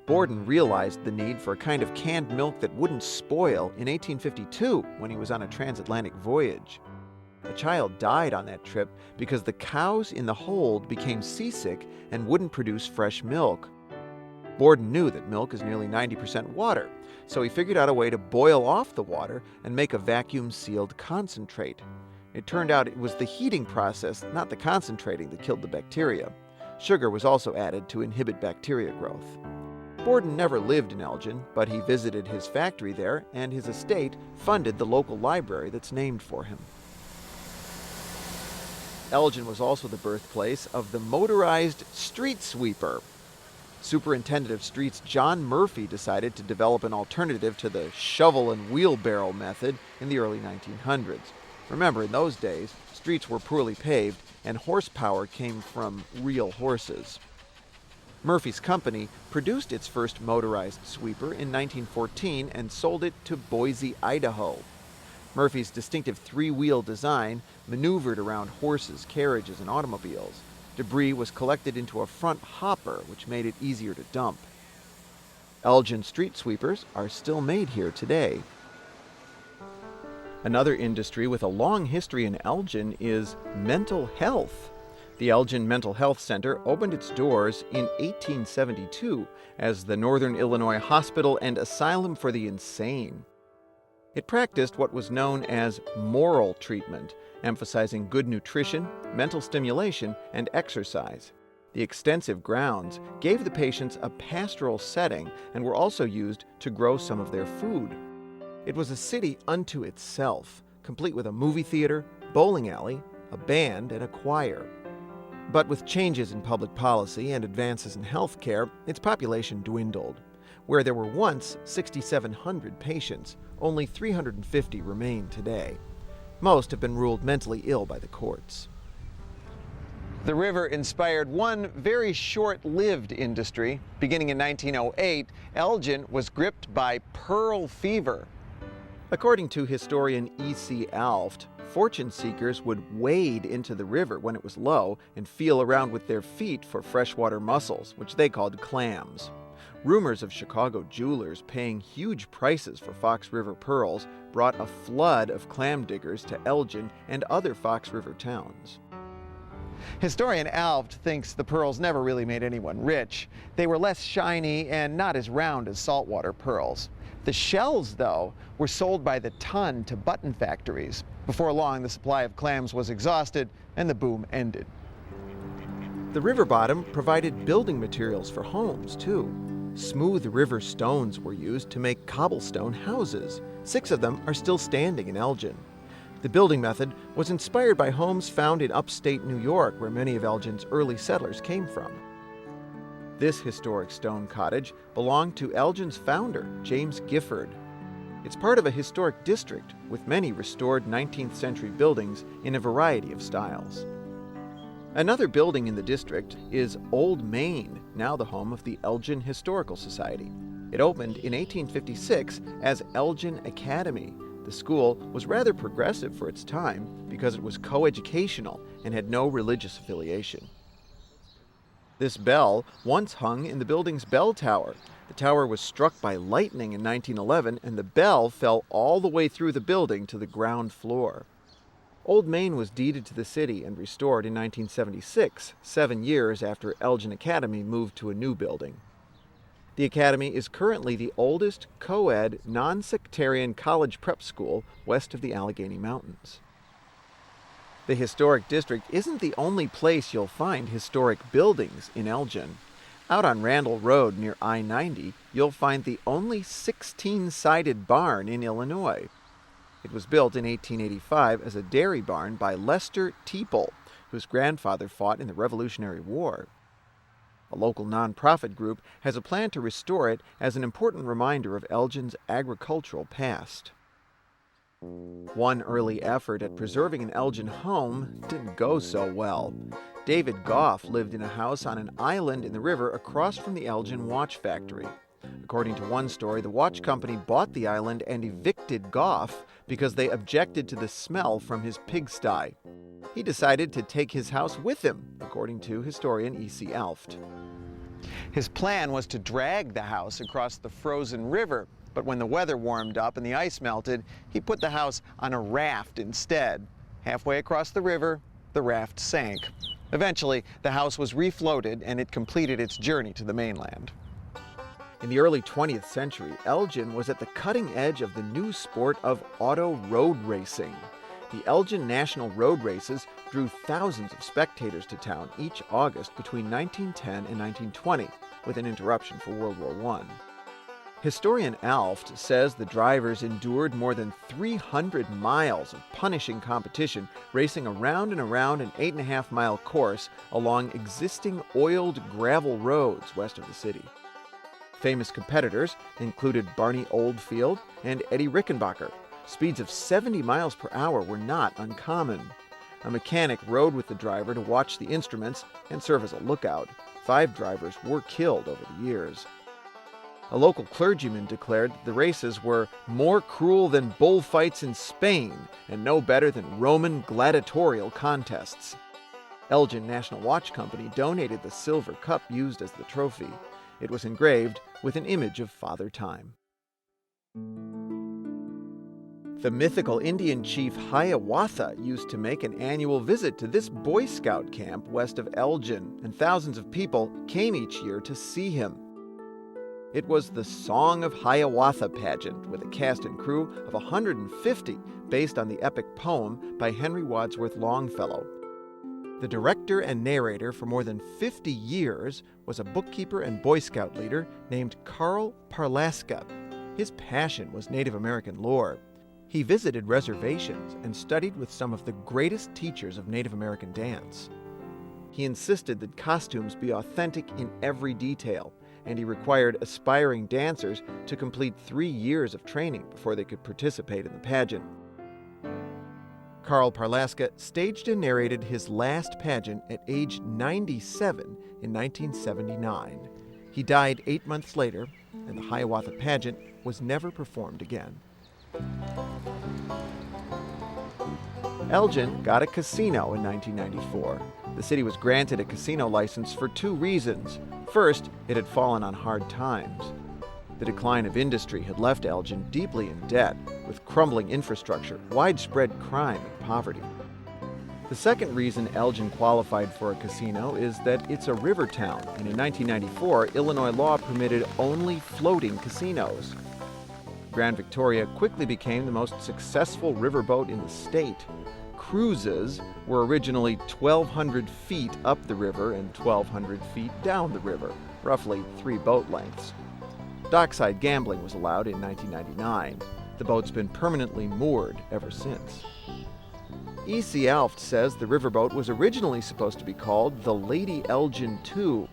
Borden realized the need for a kind of canned milk that wouldn't spoil in 1852 when he was on a transatlantic voyage. A child died on that trip because the cows in the hold became seasick and wouldn't produce fresh milk. Borden knew that milk is nearly 90% water, so he figured out a way to boil off the water and make a vacuum-sealed concentrate. It turned out it was the heating process, not the concentrating, that killed the bacteria. Sugar was also added to inhibit bacteria growth. Borden never lived in Elgin, but he visited his factory there, and his estate funded the local library that's named for him. Elgin was also the birthplace of the motorized street sweeper. Superintendent of Streets John Murphy decided to develop an alternative to the shovel and wheelbarrow method in the early 1900s. Remember, in those days, streets were poorly paved, and horsepower came from real horses. Murphy's company produced its first motorized sweeper in 1914 and sold it to Boise, Idaho. Murphy's distinctive three-wheel design maneuvered around horses, carriages, and automobiles. Debris was collected into a front hopper, which made it easier to dump. Elgin street sweepers are still made here today. Another industry with a long history in Elgin is mental health. The Elgin Mental Health Center opened its doors in 1872 as the Northern Illinois Hospital and Asylum for the Insane. It practiced what was known as moral treatment, emphasizing good nutrition, mental stimulation, and exercise. The extensive grounds gave the patients a pastoral setting and were also used to grow some of their food. It was a city unto itself, complete with a movie theater, bowling alley, a band, and a choir. But with changes in public policy and advances in health care, its population dwindled. Where there were once 6,700 patients, only 350 remain today. Most have been ruled mentally ill by the courts. The river inspired one very short-lived industry. Beginning in 1908, Elgin was gripped by pearl fever. According to historian E.C. Alft, fortune seekers would wade into the river when it was low and feel around with their feet for freshwater mussels, which they called clams. Rumors of Chicago jewelers paying huge prices for Fox River pearls brought a flood of clam diggers to Elgin and other Fox River towns. Historian Alft thinks the pearls never really made anyone rich. They were less shiny and not as round as saltwater pearls. The shells, though, were sold by the ton to button factories. Before long, the supply of clams was exhausted and the boom ended. The river bottom provided building materials for homes, too. Smooth river stones were used to make cobblestone houses. 6 of them are still standing in Elgin. The building method was inspired by homes found in upstate New York, where many of Elgin's early settlers came from. This historic stone cottage belonged to Elgin's founder, James Gifford. It's part of a historic district with many restored 19th century buildings in a variety of styles. Another building in the district is Old Main, now the home of the Elgin Historical Society. It opened in 1856 as Elgin Academy. The school was rather progressive for its time because it was coeducational and had no religious affiliation. This bell once hung in the building's bell tower. The tower was struck by lightning in 1911, and the bell fell all the way through the building to the ground floor. Old Main was deeded to the city and restored in 1976, 7 years after Elgin Academy moved to a new building. The Academy is currently the oldest co-ed, non-sectarian college prep school west of the Allegheny Mountains. The historic district isn't the only place you'll find historic buildings in Elgin. Out on Randall Road near I-90, you'll find the only 16-sided barn in Illinois. It was built in 1885 as a dairy barn by Lester Teeple, whose grandfather fought in the Revolutionary War. A local nonprofit group has a plan to restore it as an important reminder of Elgin's agricultural past. One early effort at preserving an Elgin home didn't go so well. David Goff lived in a house on an island in the river across from the Elgin watch factory. According to one story, the watch company bought the island and evicted Goff because they objected to the smell from his pigsty. He decided to take his house with him, according to historian E.C. Alft. His plan was to drag the house across the frozen river, but when the weather warmed up and the ice melted, he put the house on a raft instead. Halfway across the river, the raft sank. Eventually, the house was refloated and it completed its journey to the mainland. In the early 20th century, Elgin was at the cutting edge of the new sport of auto road racing. The Elgin National Road Races drew thousands of spectators to town each August between 1910 and 1920. with an interruption for World War I. Historian Alft says the drivers endured more than 300 miles of punishing competition, racing around and around an 8.5-mile course along existing oiled gravel roads west of the city. Famous competitors included Barney Oldfield and Eddie Rickenbacker. Speeds of 70 miles per hour were not uncommon. A mechanic rode with the driver to watch the instruments and serve as a lookout. 5 drivers were killed over the years. A local clergyman declared that the races were more cruel than bullfights in Spain and no better than Roman gladiatorial contests. Elgin National Watch Company donated the silver cup used as the trophy. It was engraved with an image of Father Time. The mythical Indian chief Hiawatha used to make an annual visit to this Boy Scout camp west of Elgin, and thousands of people came each year to see him. It was the Song of Hiawatha Pageant, with a cast and crew of 150, based on the epic poem by Henry Wadsworth Longfellow. The director and narrator for more than 50 years was a bookkeeper and Boy Scout leader named Carl Parlaska. His passion was Native American lore. He visited reservations and studied with some of the greatest teachers of Native American dance. He insisted that costumes be authentic in every detail, and he required aspiring dancers to complete 3 years of training before they could participate in the pageant. Carl Parlaska staged and narrated his last pageant at age 97 in 1979. He died 8 months later, and the Hiawatha pageant was never performed again. Elgin got a casino in 1994. The city was granted a casino license for 2 reasons. First, it had fallen on hard times. The decline of industry had left Elgin deeply in debt, with crumbling infrastructure, widespread crime, and poverty. The second reason Elgin qualified for a casino is that it's a river town, and in 1994, Illinois law permitted only floating casinos. Grand Victoria quickly became the most successful riverboat in the state. Cruises were originally 1,200 feet up the river and 1,200 feet down the river, roughly 3 boat lengths. Dockside gambling was allowed in 1999. The boat's been permanently moored ever since. E.C. Alft says the riverboat was originally supposed to be called the Lady Elgin II.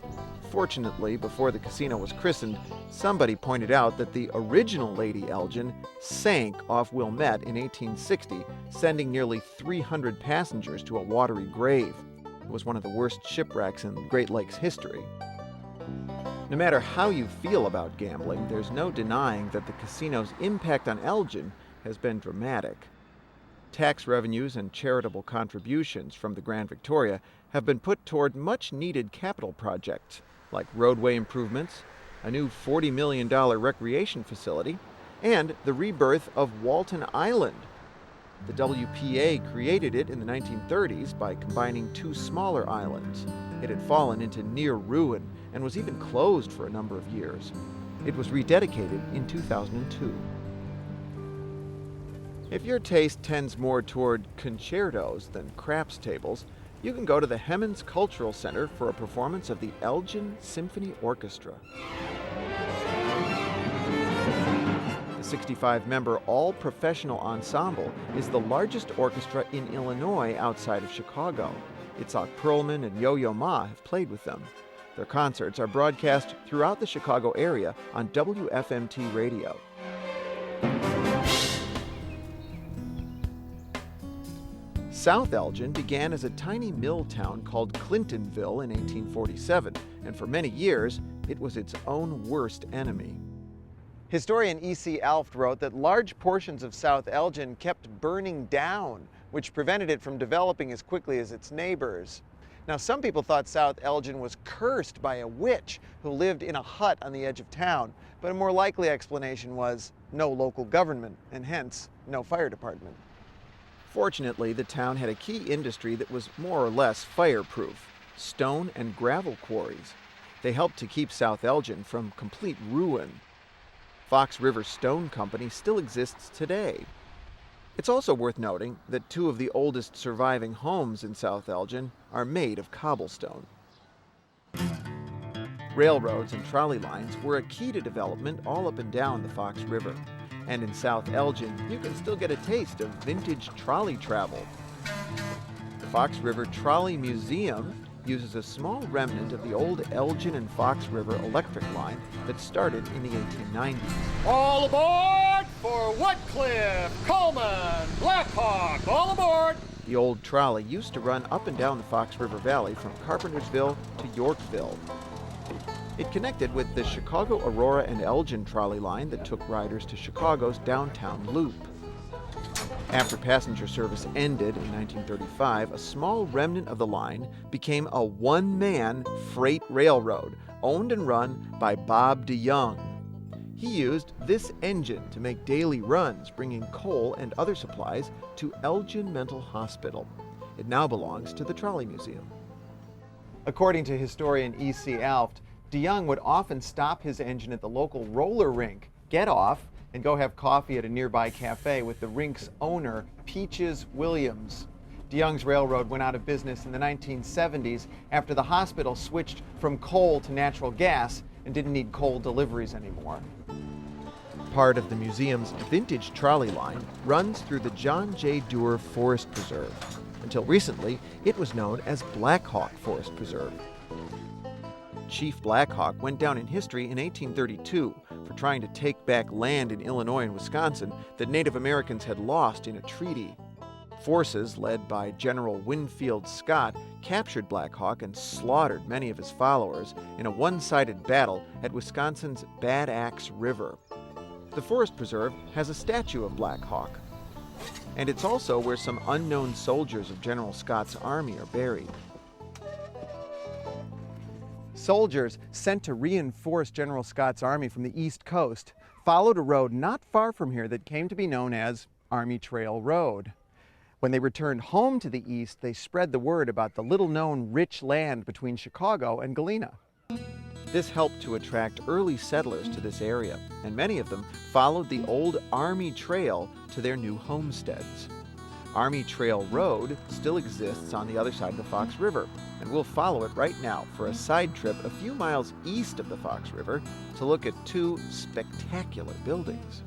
Fortunately, before the casino was christened, somebody pointed out that the original Lady Elgin sank off Wilmette in 1860, sending nearly 300 passengers to a watery grave. It was one of the worst shipwrecks in Great Lakes history. No matter how you feel about gambling, there's no denying that the casino's impact on Elgin has been dramatic. Tax revenues and charitable contributions from the Grand Victoria have been put toward much-needed capital projects, like roadway improvements, a new $40 million recreation facility, and the rebirth of Walton Island. The WPA created it in the 1930s by combining 2 smaller islands. It had fallen into near ruin and was even closed for a number of years. It was rededicated in 2002. If your taste tends more toward concertos than craps tables, you can go to the Hemmons Cultural Center for a performance of the Elgin Symphony Orchestra. The 65-member all-professional ensemble is the largest orchestra in Illinois outside of Chicago. Itzhak Perlman and Yo-Yo Ma have played with them. Their concerts are broadcast throughout the Chicago area on WFMT radio. South Elgin began as a tiny mill town called Clintonville in 1847, and for many years, it was its own worst enemy. Historian E.C. Alft wrote that large portions of South Elgin kept burning down, which prevented it from developing as quickly as its neighbors. Now, some people thought South Elgin was cursed by a witch who lived in a hut on the edge of town, but a more likely explanation was no local government, and hence no fire department. Fortunately, the town had a key industry that was more or less fireproof: stone and gravel quarries. They helped to keep South Elgin from complete ruin. Fox River Stone Company still exists today. It's also worth noting that 2 of the oldest surviving homes in South Elgin are made of cobblestone. Railroads and trolley lines were a key to development all up and down the Fox River. And in South Elgin, you can still get a taste of vintage trolley travel. The Fox River Trolley Museum uses a small remnant of the old Elgin and Fox River electric line that started in the 1890s. All aboard for Woodcliff, Coleman, Blackhawk, all aboard! The old trolley used to run up and down the Fox River Valley from Carpentersville to Yorkville. It connected with the Chicago, Aurora, and Elgin trolley line that took riders to Chicago's downtown loop. After passenger service ended in 1935, a small remnant of the line became a one-man freight railroad owned and run by Bob DeYoung. He used this engine to make daily runs, bringing coal and other supplies to Elgin Mental Hospital. It now belongs to the Trolley Museum. According to historian E.C. Alft, DeYoung would often stop his engine at the local roller rink, get off, and go have coffee at a nearby cafe with the rink's owner, Peaches Williams. DeYoung's railroad went out of business in the 1970s after the hospital switched from coal to natural gas and didn't need coal deliveries anymore. Part of the museum's vintage trolley line runs through the John J. Dewar Forest Preserve. Until recently, it was known as Blackhawk Forest Preserve. Chief Blackhawk went down in history in 1832 for trying to take back land in Illinois and Wisconsin that Native Americans had lost in a treaty. Forces led by General Winfield Scott captured Blackhawk and slaughtered many of his followers in a one-sided battle at Wisconsin's Bad Axe River. The Forest Preserve has a statue of Blackhawk, and it's also where some unknown soldiers of General Scott's army are buried. Soldiers sent to reinforce General Scott's army from the East Coast followed a road not far from here that came to be known as Army Trail Road. When they returned home to the east, they spread the word about the little-known rich land between Chicago and Galena. This helped to attract early settlers to this area, and many of them followed the old Army Trail to their new homesteads. Army Trail Road still exists on the other side of the Fox River, and we'll follow it right now for a side trip a few miles east of the Fox River to look at two spectacular buildings.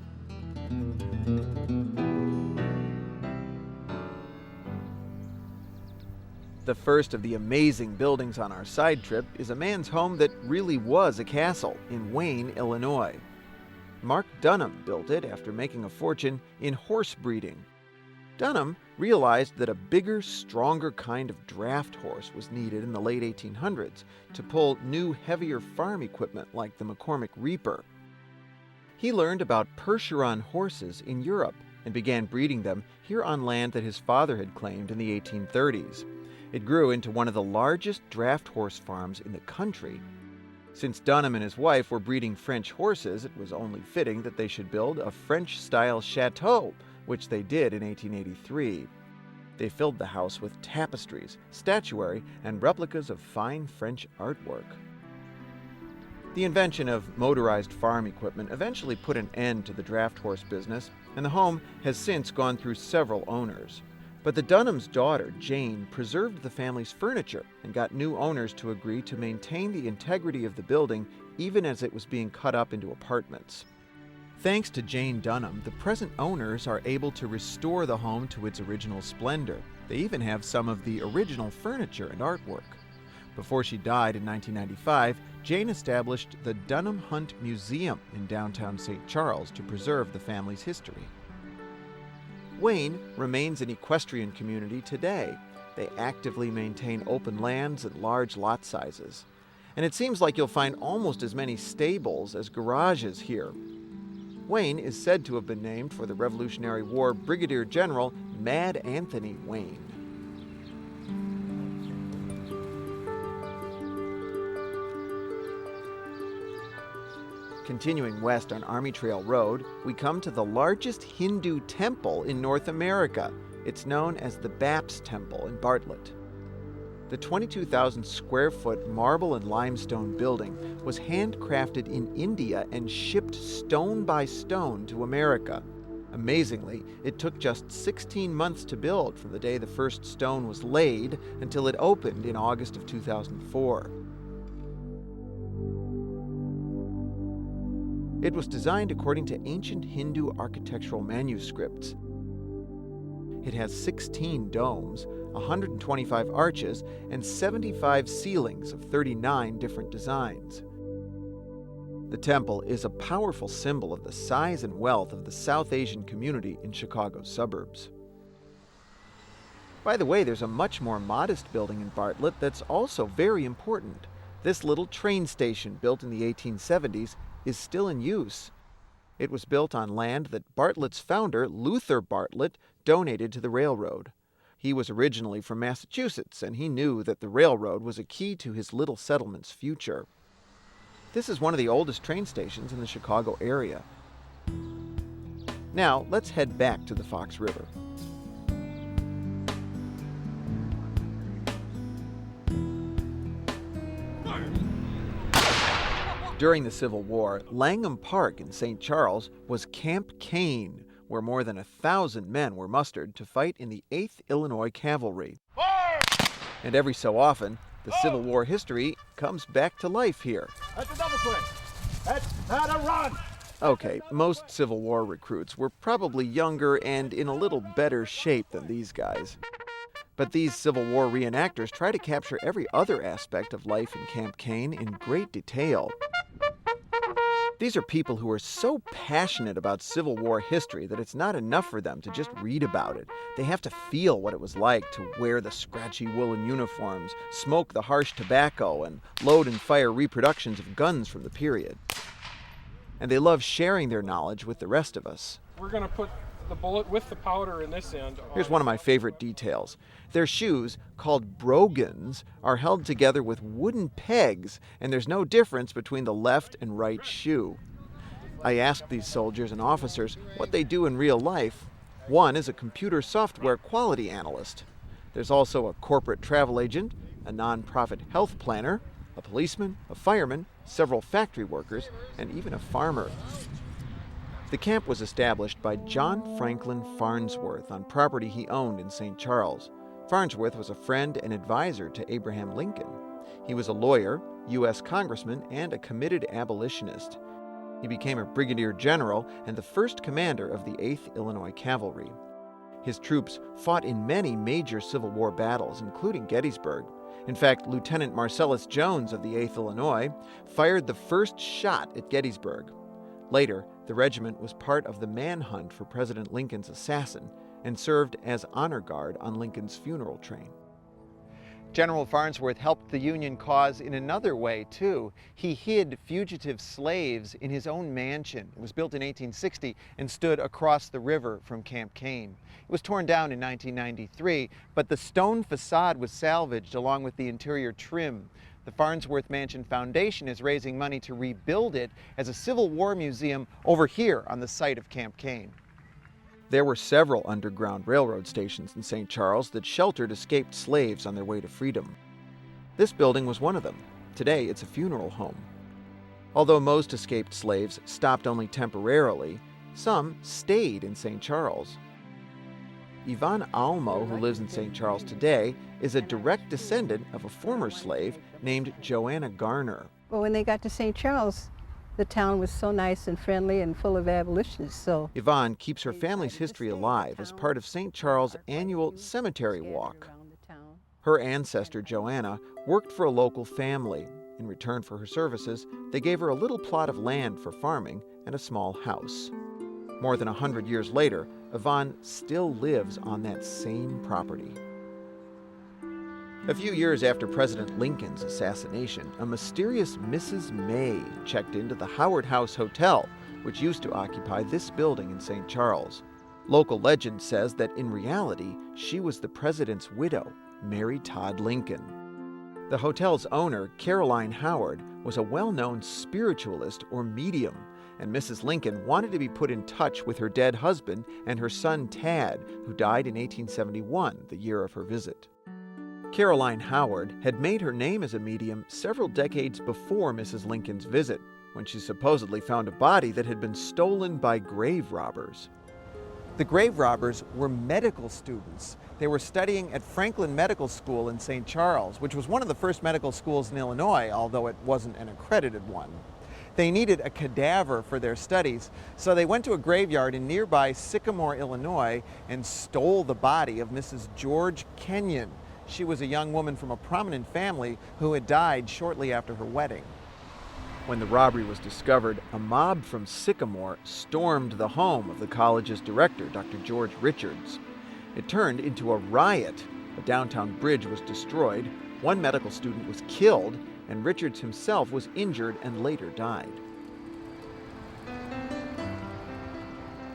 The first of the amazing buildings on our side trip is a man's home that really was a castle in Wayne, Illinois. Mark Dunnham built it after making a fortune in horse breeding. Dunnham realized that a bigger, stronger kind of draft horse was needed in the late 1800s to pull new, heavier farm equipment like the McCormick Reaper. He learned about Percheron horses in Europe and began breeding them here on land that his father had claimed in the 1830s. It grew into one of the largest draft horse farms in the country. Since Dunnham and his wife were breeding French horses, it was only fitting that they should build a French-style chateau, which they did in 1883. They filled the house with tapestries, statuary, and replicas of fine French artwork. The invention of motorized farm equipment eventually put an end to the draft horse business, and the home has since gone through several owners. But the Dunnham's daughter, Jane, preserved the family's furniture and got new owners to agree to maintain the integrity of the building even as it was being cut up into apartments. Thanks to Jane Dunnham, the present owners are able to restore the home to its original splendor. They even have some of the original furniture and artwork. Before she died in 1995, Jane established the Dunnham Hunt Museum in downtown St. Charles to preserve the family's history. Wayne remains an equestrian community today. They actively maintain open lands and large lot sizes. And it seems like you'll find almost as many stables as garages here. Wayne is said to have been named for the Revolutionary War Brigadier General Mad Anthony Wayne. Continuing west on Army Trail Road, we come to the largest Hindu temple in North America. It's known as the BAPS Temple in Bartlett. The 22,000 square foot marble and limestone building was handcrafted in India and shipped stone by stone to America. Amazingly, it took just 16 months to build from the day the first stone was laid until it opened in August of 2004. It was designed according to ancient Hindu architectural manuscripts. It has 16 domes, 125 arches, and 75 ceilings of 39 different designs. The temple is a powerful symbol of the size and wealth of the South Asian community in Chicago's suburbs. By the way, there's a much more modest building in Bartlett that's also very important. This little train station, built in the 1870s, is still in use. It was built on land that Bartlett's founder, Luther Bartlett, donated to the railroad. He was originally from Massachusetts, and he knew that the railroad was a key to his little settlement's future. This is one of the oldest train stations in the Chicago area. Now, let's head back to the Fox River. During the Civil War, Langham Park in St. Charles was Camp Kane, where more than 1,000 men were mustered to fight in the 8th Illinois Cavalry. And every so often, the Civil War history comes back to life here. That's a double quick. That's not a run. Okay, most Civil War recruits were probably younger and in a little better shape than these guys. But these Civil War reenactors try to capture every other aspect of life in Camp Kane in great detail. These are people who are so passionate about Civil War history that it's not enough for them to just read about it. They have to feel what it was like to wear the scratchy woolen uniforms, smoke the harsh tobacco, and load and fire reproductions of guns from the period. And they love sharing their knowledge with the rest of us. We're going to put the bullet with the powder in this end. Here's one of my favorite details. Their shoes, called brogans, are held together with wooden pegs, and there's no difference between the left and right shoe. I asked these soldiers and officers what they do in real life. One is a computer software quality analyst. There's also a corporate travel agent, a nonprofit health planner, a policeman, a fireman, several factory workers, and even a farmer. The camp was established by John Franklin Farnsworth on property he owned in St. Charles. Farnsworth was a friend and advisor to Abraham Lincoln. He was a lawyer, U.S. congressman, and a committed abolitionist. He became a brigadier general and the first commander of the 8th Illinois Cavalry. His troops fought in many major Civil War battles, including Gettysburg. In fact, Lieutenant Marcellus Jones of the 8th Illinois fired the first shot at Gettysburg. Later, the regiment was part of the manhunt for President Lincoln's assassin and served as honor guard on Lincoln's funeral train. General Farnsworth helped the Union cause in another way, too. He hid fugitive slaves in his own mansion. It was built in 1860 and stood across the river from Camp Kane. It was torn down in 1993, but the stone facade was salvaged along with the interior trim. The Farnsworth Mansion Foundation is raising money to rebuild it as a Civil War museum over here on the site of Camp Kane. There were several underground railroad stations in St. Charles that sheltered escaped slaves on their way to freedom. This building was one of them. Today, it's a funeral home. Although most escaped slaves stopped only temporarily, some stayed in St. Charles. Yvonne Almo, who lives in St. Charles today, is a direct descendant of a former slave named Joanna Garner. Well, when they got to St. Charles, the town was so nice and friendly and full of abolitionists, so... Yvonne keeps her family's history alive as part of St. Charles' annual cemetery walk. Her ancestor, Joanna, worked for a local family. In return for her services, they gave her a little plot of land for farming and a small house. More than 100 years later, Yvonne still lives on that same property. A few years after President Lincoln's assassination, a mysterious Mrs. May checked into the Howard House Hotel, which used to occupy this building in St. Charles. Local legend says that in reality, she was the president's widow, Mary Todd Lincoln. The hotel's owner, Caroline Howard, was a well-known spiritualist or medium, and Mrs. Lincoln wanted to be put in touch with her dead husband and her son Tad, who died in 1871, the year of her visit. Caroline Howard had made her name as a medium several decades before Mrs. Lincoln's visit, when she supposedly found a body that had been stolen by grave robbers. The grave robbers were medical students. They were studying at Franklin Medical School in St. Charles, which was one of the first medical schools in Illinois, although it wasn't an accredited one. They needed a cadaver for their studies, so they went to a graveyard in nearby Sycamore, Illinois, and stole the body of Mrs. George Kenyon. She was a young woman from a prominent family who had died shortly after her wedding. When the robbery was discovered, a mob from Sycamore stormed the home of the college's director, Dr. George Richards. It turned into a riot. A downtown bridge was destroyed, one medical student was killed, and Richards himself was injured and later died.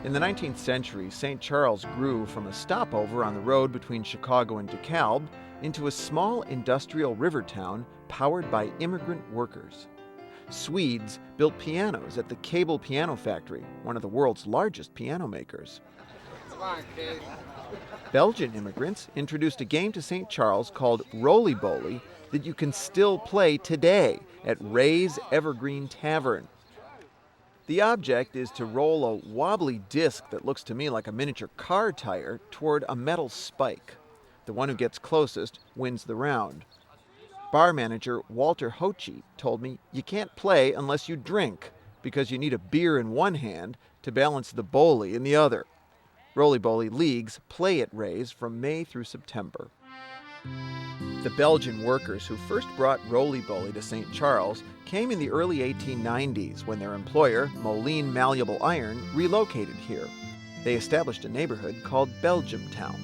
In the 19th century, St. Charles grew from a stopover on the road between Chicago and DeKalb into a small industrial river town powered by immigrant workers. Swedes built pianos at the Cable Piano Factory, one of the world's largest piano makers. Come on, kid. Belgian immigrants introduced a game to St. Charles called roly-boly that you can still play today at Ray's Evergreen Tavern. The object is to roll a wobbly disc that looks to me like a miniature car tire toward a metal spike. The one who gets closest wins the round. Bar manager Walter Hochi told me you can't play unless you drink because you need a beer in one hand to balance the boly in the other. Roly-boly leagues play at Ray's from May through September. The Belgian workers who first brought roly-boly to St. Charles came in the early 1890s when their employer, Moline Malleable Iron, relocated here. They established a neighborhood called Belgiumtown.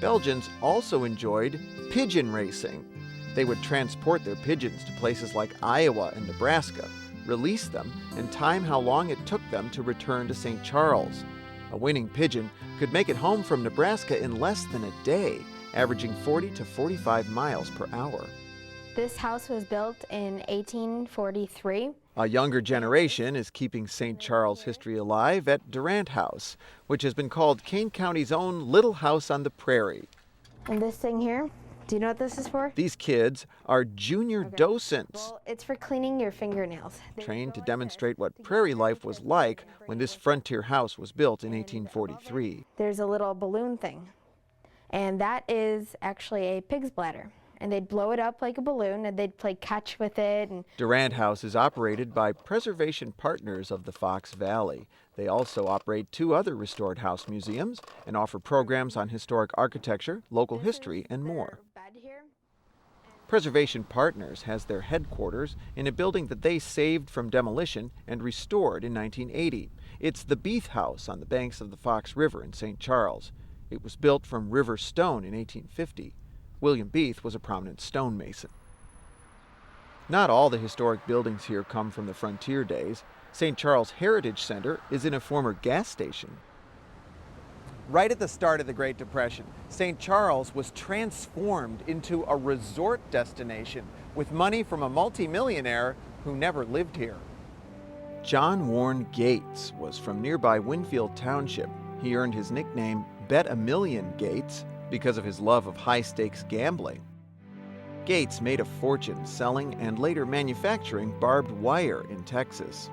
Belgians also enjoyed pigeon racing. They would transport their pigeons to places like Iowa and Nebraska, release them, and time how long it took them to return to St. Charles. A winning pigeon could make it home from Nebraska in less than a day, averaging 40 to 45 miles per hour. This house was built in 1843. A younger generation is keeping St. Charles history alive at Durant House, which has been called Kane County's own Little House on the Prairie. And this thing here, do you know what this is for? These kids are junior docents, Well, it's for cleaning your fingernails. trained to demonstrate what prairie life was like when this frontier house was built in 1843. There's a little balloon thing, and that is actually a pig's bladder. And they'd blow it up like a balloon, and they'd play catch with it. And Durant House is operated by Preservation Partners of the Fox Valley. They also operate 2 other restored house museums and offer programs on historic architecture, local history, and more. Preservation Partners has their headquarters in a building that they saved from demolition and restored in 1980. It's the Beath House on the banks of the Fox River in St. Charles. It was built from river stone in 1850. William Beath was a prominent stonemason. Not all the historic buildings here come from the frontier days. St. Charles Heritage Center is in a former gas station. Right at the start of the Great Depression, St. Charles was transformed into a resort destination with money from a multimillionaire who never lived here. John Warren Gates was from nearby Winfield Township. He earned his nickname Bet-A-Million Gates because of his love of high-stakes gambling. Gates made a fortune selling and later manufacturing barbed wire in Texas.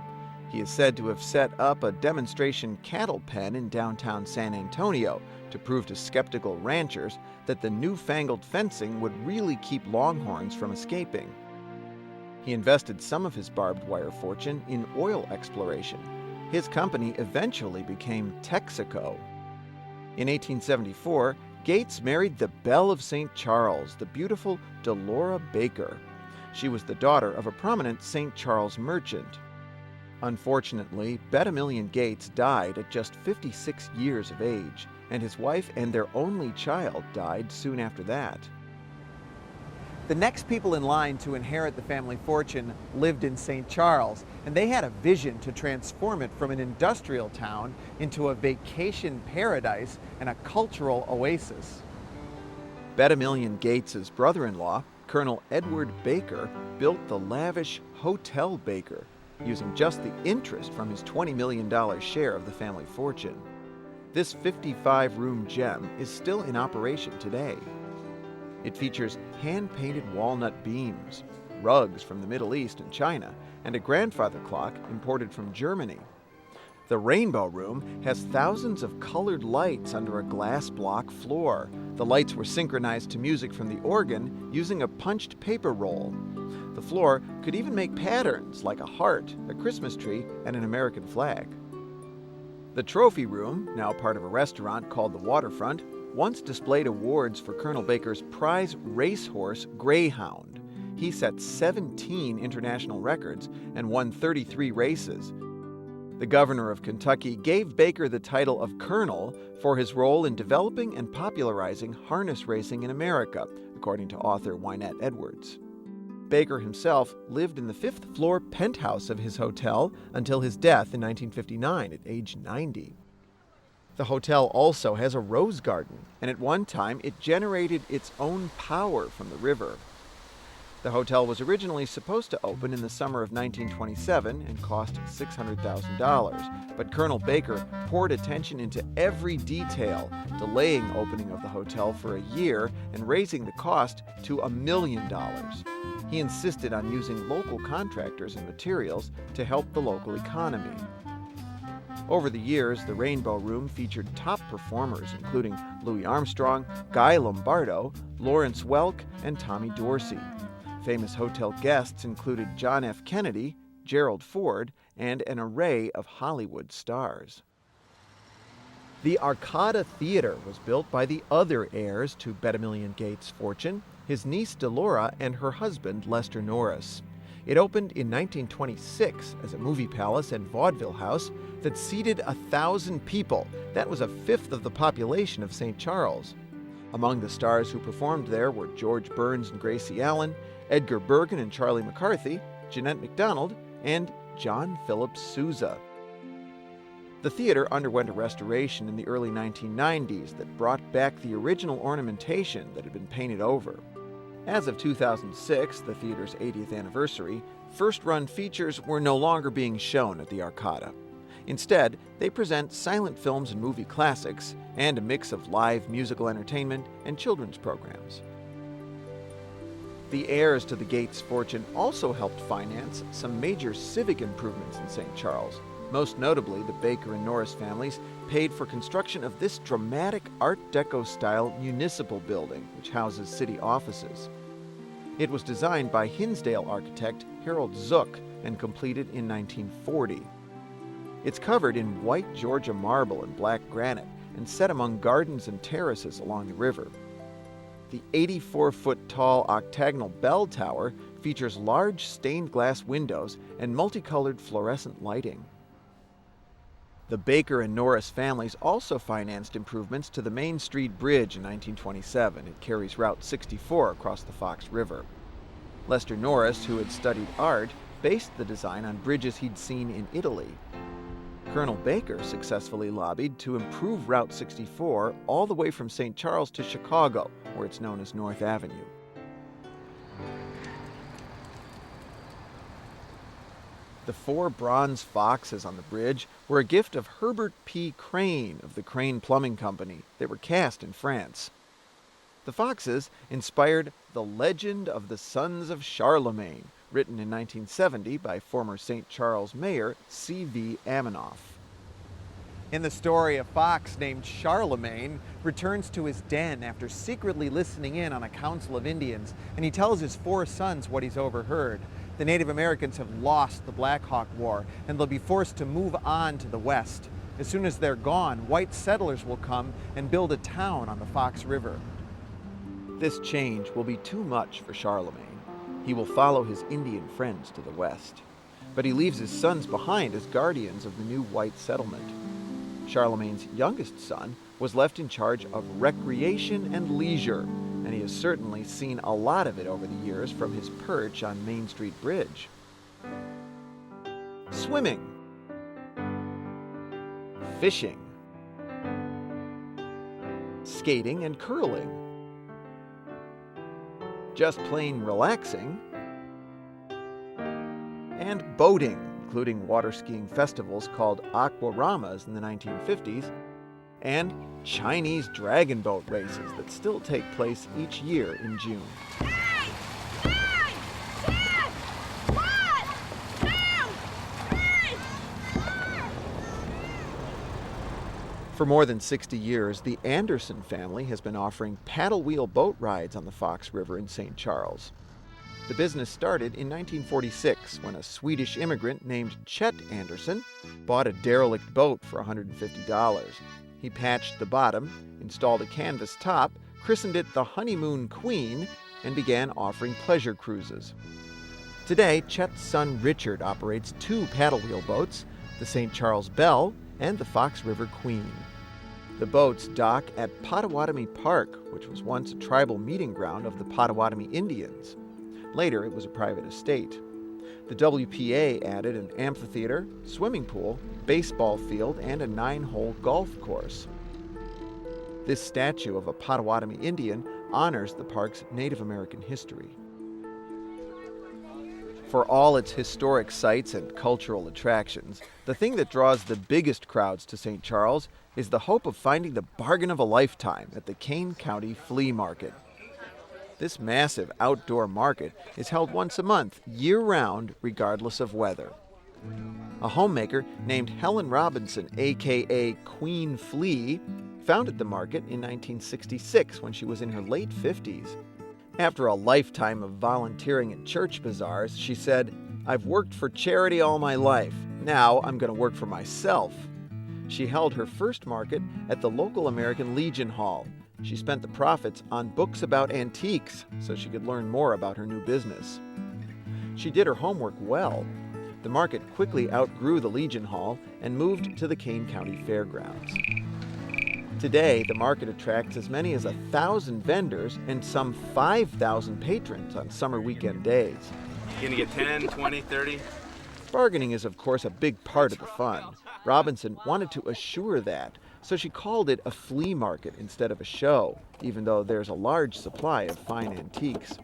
He is said to have set up a demonstration cattle pen in downtown San Antonio to prove to skeptical ranchers that the newfangled fencing would really keep longhorns from escaping. He invested some of his barbed wire fortune in oil exploration. His company eventually became Texaco. In 1874, Gates married the Belle of St. Charles, the beautiful Delora Baker. She was the daughter of a prominent St. Charles merchant. Unfortunately, Bet-A-Million Gates died at just 56 years of age, and his wife and their only child died soon after that. The next people in line to inherit the family fortune lived in St. Charles, and they had a vision to transform it from an industrial town into a vacation paradise and a cultural oasis. Bet-A-Million Gates' brother-in-law, Colonel Edward Baker, built the lavish Hotel Baker, using just the interest from his $20 million share of the family fortune. This 55-room gem is still in operation today. It features hand-painted walnut beams, rugs from the Middle East and China, and a grandfather clock imported from Germany. The Rainbow Room has thousands of colored lights under a glass block floor. The lights were synchronized to music from the organ using a punched paper roll. The floor could even make patterns like a heart, a Christmas tree, and an American flag. The trophy room, now part of a restaurant called the Waterfront, once displayed awards for Colonel Baker's prize racehorse, Greyhound. He set 17 international records and won 33 races. The governor of Kentucky gave Baker the title of Colonel for his role in developing and popularizing harness racing in America, according to author Wynette Edwards. Baker himself lived in the 5th floor penthouse of his hotel until his death in 1959 at age 90. The hotel also has a rose garden, and at one time it generated its own power from the river. The hotel was originally supposed to open in the summer of 1927 and cost $600,000, but Colonel Baker poured attention into every detail, delaying opening of the hotel for a year and raising the cost to $1 million. He insisted on using local contractors and materials to help the local economy. Over the years, the Rainbow Room featured top performers including Louis Armstrong, Guy Lombardo, Lawrence Welk, and Tommy Dorsey. Famous hotel guests included John F. Kennedy, Gerald Ford, and an array of Hollywood stars. The Arcada Theater was built by the other heirs to Bedimilion Gates' fortune, his niece Delora and her husband Lester Norris. It opened in 1926 as a movie palace and vaudeville house that seated 1,000 people. That was a fifth of the population of St. Charles. Among the stars who performed there were George Burns and Gracie Allen, Edgar Bergen and Charlie McCarthy, Jeanette MacDonald, and John Philip Sousa. The theater underwent a restoration in the early 1990s that brought back the original ornamentation that had been painted over. As of 2006, the theater's 80th anniversary, first-run features were no longer being shown at the Arcada. Instead, they present silent films and movie classics, and a mix of live musical entertainment and children's programs. The heirs to the Gates fortune also helped finance some major civic improvements in St. Charles. Most notably, the Baker and Norris families paid for construction of this dramatic Art Deco-style municipal building, which houses city offices. It was designed by Hinsdale architect Harold Zook and completed in 1940. It's covered in white Georgia marble and black granite and set among gardens and terraces along the river. The 84-foot-tall octagonal bell tower features large stained glass windows and multicolored fluorescent lighting. The Baker and Norris families also financed improvements to the Main Street Bridge in 1927. It carries Route 64 across the Fox River. Lester Norris, who had studied art, based the design on bridges he'd seen in Italy. Colonel Baker successfully lobbied to improve Route 64 all the way from St. Charles to Chicago, where it's known as North Avenue. The 4 bronze foxes on the bridge were a gift of Herbert P. Crane of the Crane Plumbing Company. They were cast in France. The foxes inspired The Legend of the Sons of Charlemagne, written in 1970 by former St. Charles Mayor C.V. Amanoff. In the story, a fox named Charlemagne returns to his den after secretly listening in on a council of Indians, and he tells his 4 sons what he's overheard. The Native Americans have lost the Black Hawk War, and they'll be forced to move on to the west. As soon as they're gone, white settlers will come and build a town on the Fox River. This change will be too much for Charlemagne. He will follow his Indian friends to the west. But he leaves his sons behind as guardians of the new white settlement. Charlemagne's youngest son was left in charge of recreation and leisure, and he has certainly seen a lot of it over the years from his perch on Main Street Bridge. Swimming, fishing, skating and curling, just plain relaxing, and boating, including water skiing festivals called aquaramas in the 1950s, and Chinese dragon boat races that still take place each year in June. 8, 9, 10, 1, 2, 3. For more than 60 years, the Anderson family has been offering paddle wheel boat rides on the Fox River in St. Charles. The business started in 1946 when a Swedish immigrant named Chet Anderson bought a derelict boat for $150. He patched the bottom, installed a canvas top, christened it the Honeymoon Queen, and began offering pleasure cruises. Today, Chet's son Richard operates 2 paddle wheel boats, the St. Charles Belle and the Fox River Queen. The boats dock at Potawatomi Park, which was once a tribal meeting ground of the Potawatomi Indians. Later, it was a private estate. The WPA added an amphitheater, swimming pool, baseball field, and a 9-hole golf course. This statue of a Potawatomi Indian honors the park's Native American history. For all its historic sites and cultural attractions, the thing that draws the biggest crowds to St. Charles is the hope of finding the bargain of a lifetime at the Kane County Flea Market. This massive outdoor market is held once a month, year-round, regardless of weather. A homemaker named Helen Robinson, a.k.a. Queen Flea, founded the market in 1966 when she was in her late 50s. After a lifetime of volunteering at church bazaars, she said, "I've worked for charity all my life. Now I'm going to work for myself." She held her first market at the local American Legion Hall. She spent the profits on books about antiques so she could learn more about her new business. She did her homework well. The market quickly outgrew the Legion Hall and moved to the Kane County Fairgrounds. Today, the market attracts as many as 1,000 vendors and some 5,000 patrons on summer weekend days. You're gonna get 10, 20, 30? Bargaining is, of course, a big part of the fun. Robinson wanted to assure that, so she called it a flea market instead of a show, even though there's a large supply of fine antiques.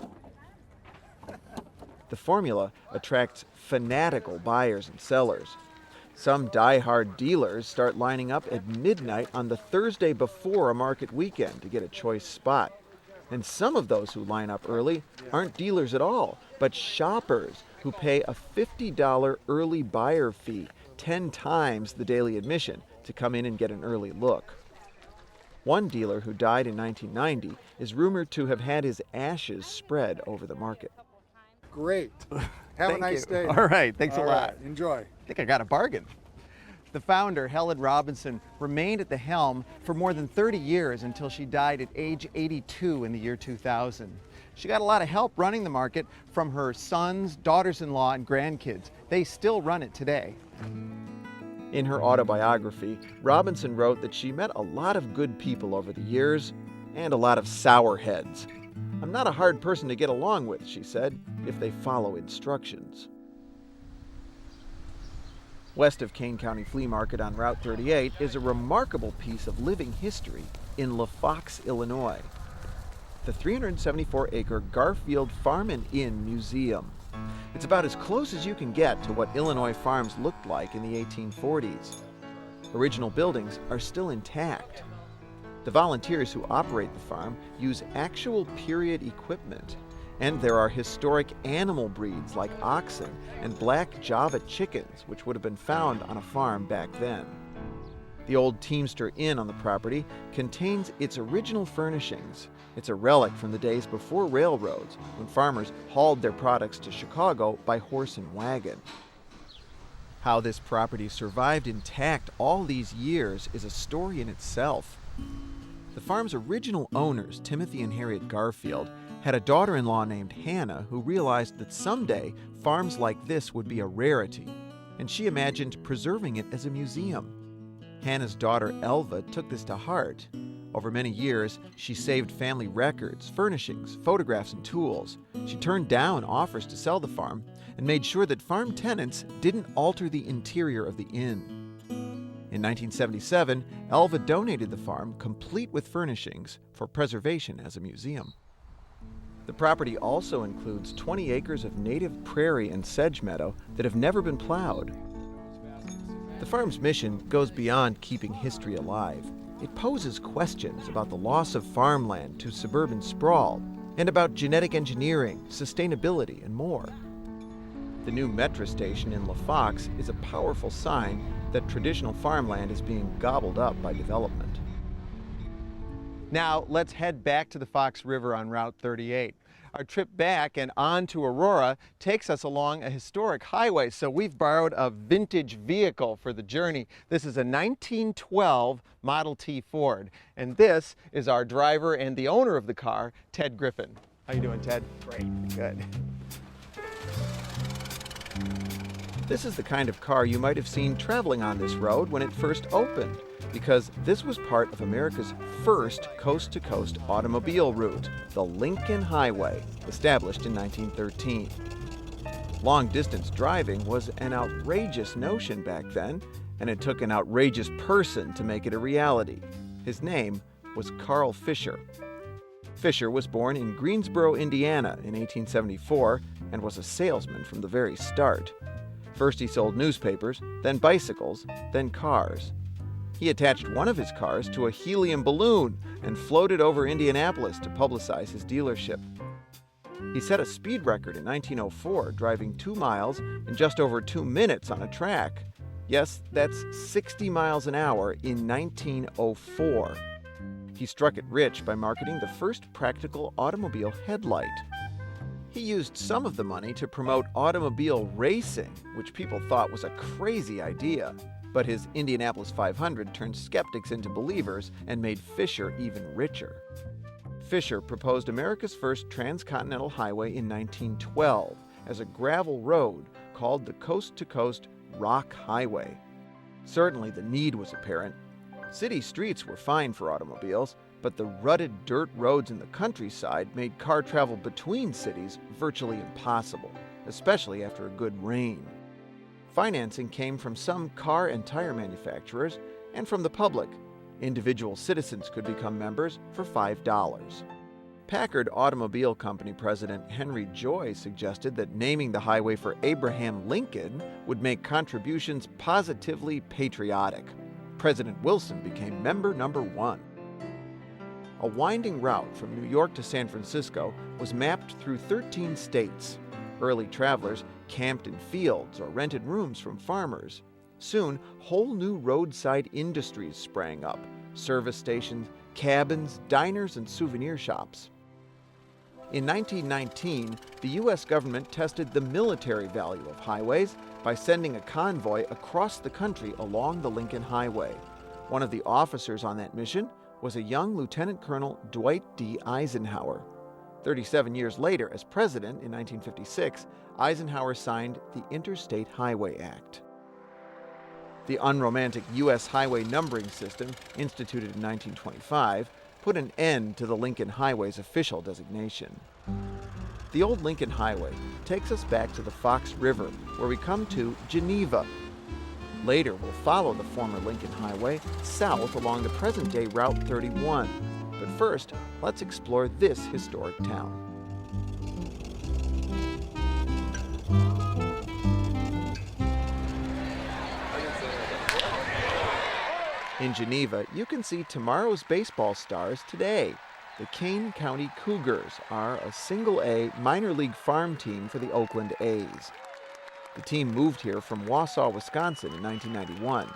The formula attracts fanatical buyers and sellers. Some die-hard dealers start lining up at midnight on the Thursday before a market weekend to get a choice spot. And some of those who line up early aren't dealers at all, but shoppers who pay a $50 early buyer fee, 10 times the daily admission, to come in and get an early look. One dealer who died in 1990 is rumored to have had his ashes spread over the market. Great. Have a nice day. All right, thanks a lot. Enjoy. I think I got a bargain. The founder, Helen Robinson, remained at the helm for more than 30 years until she died at age 82 in the year 2000. She got a lot of help running the market from her sons, daughters-in-law, and grandkids. They still run it today. In her autobiography, Robinson wrote that she met a lot of good people over the years and a lot of sour heads. "I'm not a hard person to get along with," she said, "if they follow instructions." West of Kane County Flea Market on Route 38 is a remarkable piece of living history in LaFox, Illinois. The 374-acre Garfield Farm and Inn Museum. It's about as close as you can get to what Illinois farms looked like in the 1840s. Original buildings are still intact. The volunteers who operate the farm use actual period equipment, and there are historic animal breeds like oxen and black Java chickens, which would have been found on a farm back then. The old Teamster Inn on the property contains its original furnishings. It's a relic from the days before railroads, when farmers hauled their products to Chicago by horse and wagon. How this property survived intact all these years is a story in itself. The farm's original owners, Timothy and Harriet Garfield, had a daughter-in-law named Hannah who realized that someday farms like this would be a rarity, and she imagined preserving it as a museum. Hannah's daughter Elva took this to heart. Over many years, she saved family records, furnishings, photographs, and tools. She turned down offers to sell the farm and made sure that farm tenants didn't alter the interior of the inn. In 1977, Elva donated the farm, complete with furnishings, for preservation as a museum. The property also includes 20 acres of native prairie and sedge meadow that have never been plowed. The farm's mission goes beyond keeping history alive. It poses questions about the loss of farmland to suburban sprawl and about genetic engineering, sustainability, and more. The new metro station in LaFox is a powerful sign that traditional farmland is being gobbled up by development. Now let's head back to the Fox River on Route 38. Our trip back and on to Aurora takes us along a historic highway, so we've borrowed a vintage vehicle for the journey. This is a 1912 Model T Ford, and this is our driver and the owner of the car, Ted Griffin. How you doing, Ted? Great. Good. This is the kind of car you might have seen traveling on this road when it first opened, because this was part of America's first coast-to-coast automobile route, the Lincoln Highway, established in 1913. Long-distance driving was an outrageous notion back then, and it took an outrageous person to make it a reality. His name was Carl Fisher. Fisher was born in Greensboro, Indiana in 1874 and was a salesman from the very start. First he sold newspapers, then bicycles, then cars. He attached one of his cars to a helium balloon and floated over Indianapolis to publicize his dealership. He set a speed record in 1904, driving 2 miles in just over 2 minutes on a track. Yes, that's 60 miles an hour in 1904. He struck it rich by marketing the first practical automobile headlight. He used some of the money to promote automobile racing, which people thought was a crazy idea. But his Indianapolis 500 turned skeptics into believers and made Fisher even richer. Fisher proposed America's first transcontinental highway in 1912 as a gravel road called the Coast to Coast Rock Highway. Certainly the need was apparent. City streets were fine for automobiles, but the rutted dirt roads in the countryside made car travel between cities virtually impossible, especially after a good rain. Financing came from some car and tire manufacturers and from the public. Individual citizens could become members for $5. Packard Automobile Company President Henry Joy suggested that naming the highway for Abraham Lincoln would make contributions positively patriotic. President Wilson became member number 1. A winding route from New York to San Francisco was mapped through 13 states. Early travelers camped in fields or rented rooms from farmers. Soon, whole new roadside industries sprang up: service stations, cabins, diners, and souvenir shops. In 1919, the U.S. government tested the military value of highways by sending a convoy across the country along the Lincoln Highway. One of the officers on that mission was a young Lieutenant Colonel Dwight D. Eisenhower. 37 years later, as president in 1956, Eisenhower signed the Interstate Highway Act. The unromantic U.S. highway numbering system, instituted in 1925, put an end to the Lincoln Highway's official designation. The old Lincoln Highway takes us back to the Fox River, where we come to Geneva. Later, we'll follow the former Lincoln Highway south along the present-day Route 31. But first, let's explore this historic town. In Geneva, you can see tomorrow's baseball stars today. The Kane County Cougars are a single-A minor league farm team for the Oakland A's. The team moved here from Wausau, Wisconsin in 1991.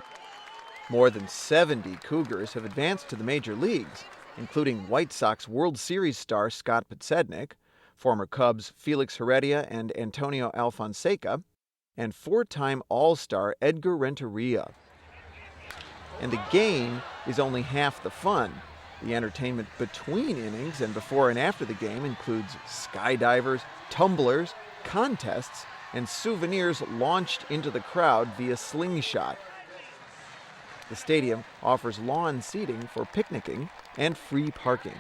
More than 70 Cougars have advanced to the major leagues, including White Sox World Series star Scott Podsednik, former Cubs Felix Heredia and Antonio Alfonseca, and 4-time All-Star Edgar Renteria. And the game is only half the fun. The entertainment between innings and before and after the game includes skydivers, tumblers, contests, and souvenirs launched into the crowd via slingshot. The stadium offers lawn seating for picnicking and free parking.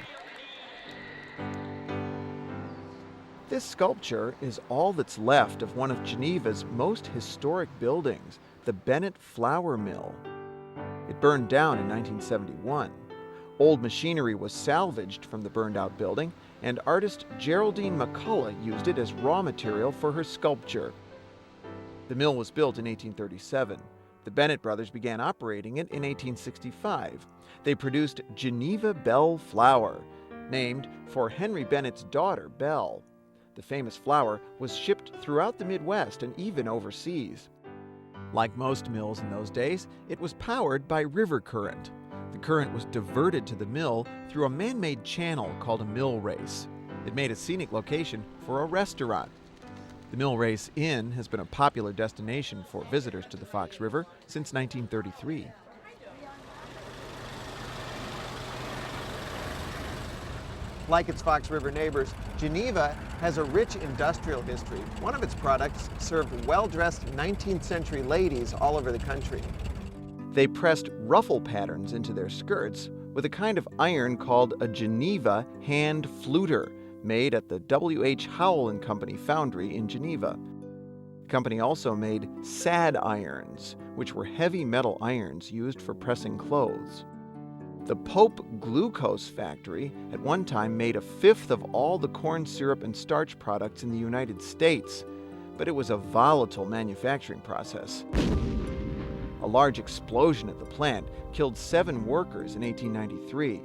This sculpture is all that's left of one of Geneva's most historic buildings, the Bennett Flour Mill. It burned down in 1971. Old machinery was salvaged from the burned-out building, and artist Geraldine McCullough used it as raw material for her sculpture. The mill was built in 1837. The Bennett brothers began operating it in 1865. They produced Geneva Belle flour, named for Henry Bennett's daughter, Belle. The famous flour was shipped throughout the Midwest and even overseas. Like most mills in those days, it was powered by river current. The current was diverted to the mill through a man-made channel called a mill race. It made a scenic location for a restaurant. The Mill Race Inn has been a popular destination for visitors to the Fox River since 1933. Like its Fox River neighbors, Geneva has a rich industrial history. One of its products served well-dressed 19th century ladies all over the country. They pressed ruffle patterns into their skirts with a kind of iron called a Geneva hand fluter, made at the W.H. Howell and Company foundry in Geneva. The company also made sad irons, which were heavy metal irons used for pressing clothes. The Pope Glucose Factory at one time made a fifth of all the corn syrup and starch products in the United States, but it was a volatile manufacturing process. A large explosion at the plant killed 7 workers in 1893,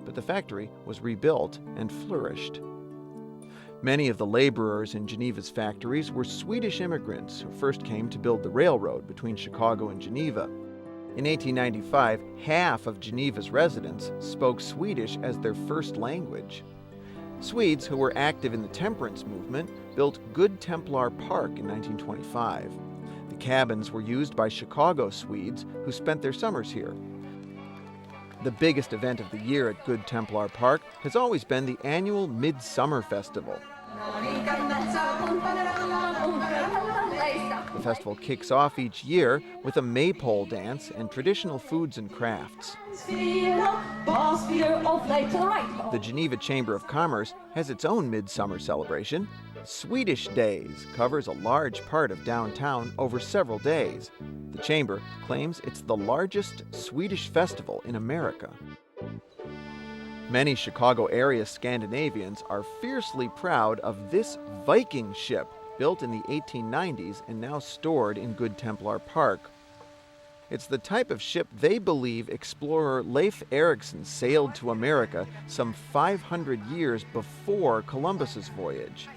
but the factory was rebuilt and flourished. Many of the laborers in Geneva's factories were Swedish immigrants who first came to build the railroad between Chicago and Geneva. In 1895, half of Geneva's residents spoke Swedish as their first language. Swedes who were active in the temperance movement built Good Templar Park in 1925. The cabins were used by Chicago Swedes who spent their summers here. The biggest event of the year at Good Templar Park has always been the annual Midsummer Festival. The festival kicks off each year with a maypole dance and traditional foods and crafts. The Geneva Chamber of Commerce has its own midsummer celebration. Swedish Days covers a large part of downtown over several days. The Chamber claims it's the largest Swedish festival in America. Many Chicago area Scandinavians are fiercely proud of this Viking ship built in the 1890s and now stored in Good Templar Park. It's the type of ship they believe explorer Leif Erikson sailed to America some 500 years before Columbus's voyage.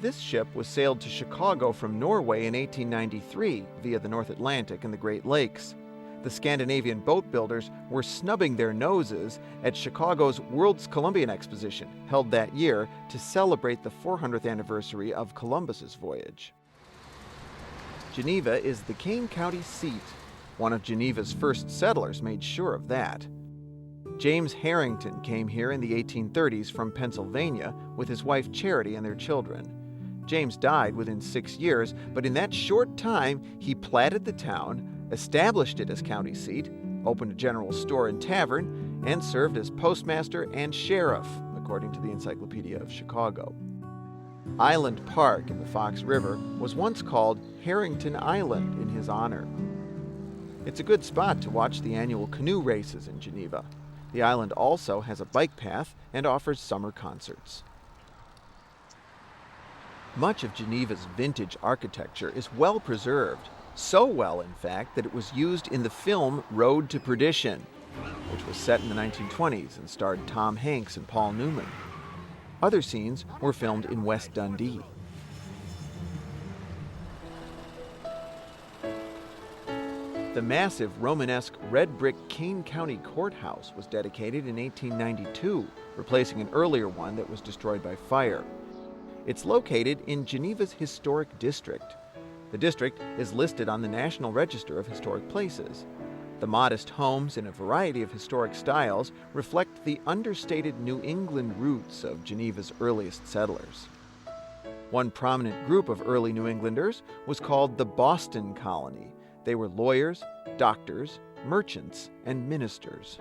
This ship was sailed to Chicago from Norway in 1893 via the North Atlantic and the Great Lakes. The Scandinavian boat builders were snubbing their noses at Chicago's World's Columbian Exposition, held that year to celebrate the 400th anniversary of Columbus's voyage. Geneva is the Kane County seat. One of Geneva's first settlers made sure of that. James Harrington came here in the 1830s from Pennsylvania with his wife Charity and their children. James died within 6 years, but in that short time, he platted the town, established it as county seat, opened a general store and tavern, and served as postmaster and sheriff, according to the Encyclopedia of Chicago. Island Park in the Fox River was once called Harrington Island in his honor. It's a good spot to watch the annual canoe races in Geneva. The island also has a bike path and offers summer concerts. Much of Geneva's vintage architecture is well preserved. So well, in fact, that it was used in the film Road to Perdition, which was set in the 1920s and starred Tom Hanks and Paul Newman. Other scenes were filmed in West Dundee. The massive Romanesque red brick Kane County Courthouse was dedicated in 1892, replacing an earlier one that was destroyed by fire. It's located in Geneva's historic district. The district is listed on the National Register of Historic Places. The modest homes in a variety of historic styles reflect the understated New England roots of Geneva's earliest settlers. One prominent group of early New Englanders was called the Boston Colony. They were lawyers, doctors, merchants, and ministers.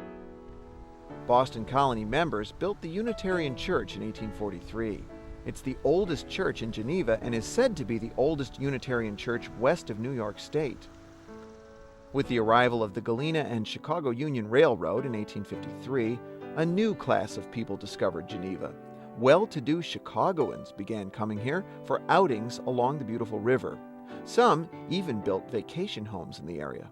Boston Colony members built the Unitarian Church in 1843. It's the oldest church in Geneva and is said to be the oldest Unitarian church west of New York State. With the arrival of the Galena and Chicago Union Railroad in 1853, a new class of people discovered Geneva. Well-to-do Chicagoans began coming here for outings along the beautiful river. Some even built vacation homes in the area.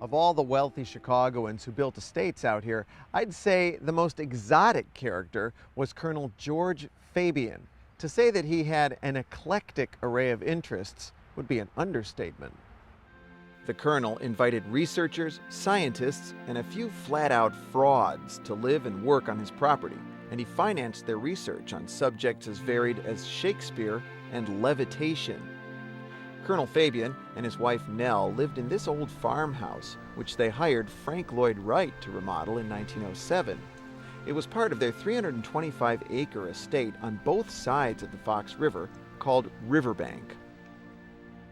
Of all the wealthy Chicagoans who built estates out here, I'd say the most exotic character was Colonel George Fabian. To say that he had an eclectic array of interests would be an understatement. The colonel invited researchers, scientists, and a few flat-out frauds to live and work on his property, and he financed their research on subjects as varied as Shakespeare and levitation. Colonel Fabian and his wife Nell lived in this old farmhouse, which they hired Frank Lloyd Wright to remodel in 1907. It was part of their 325-acre estate on both sides of the Fox River called Riverbank.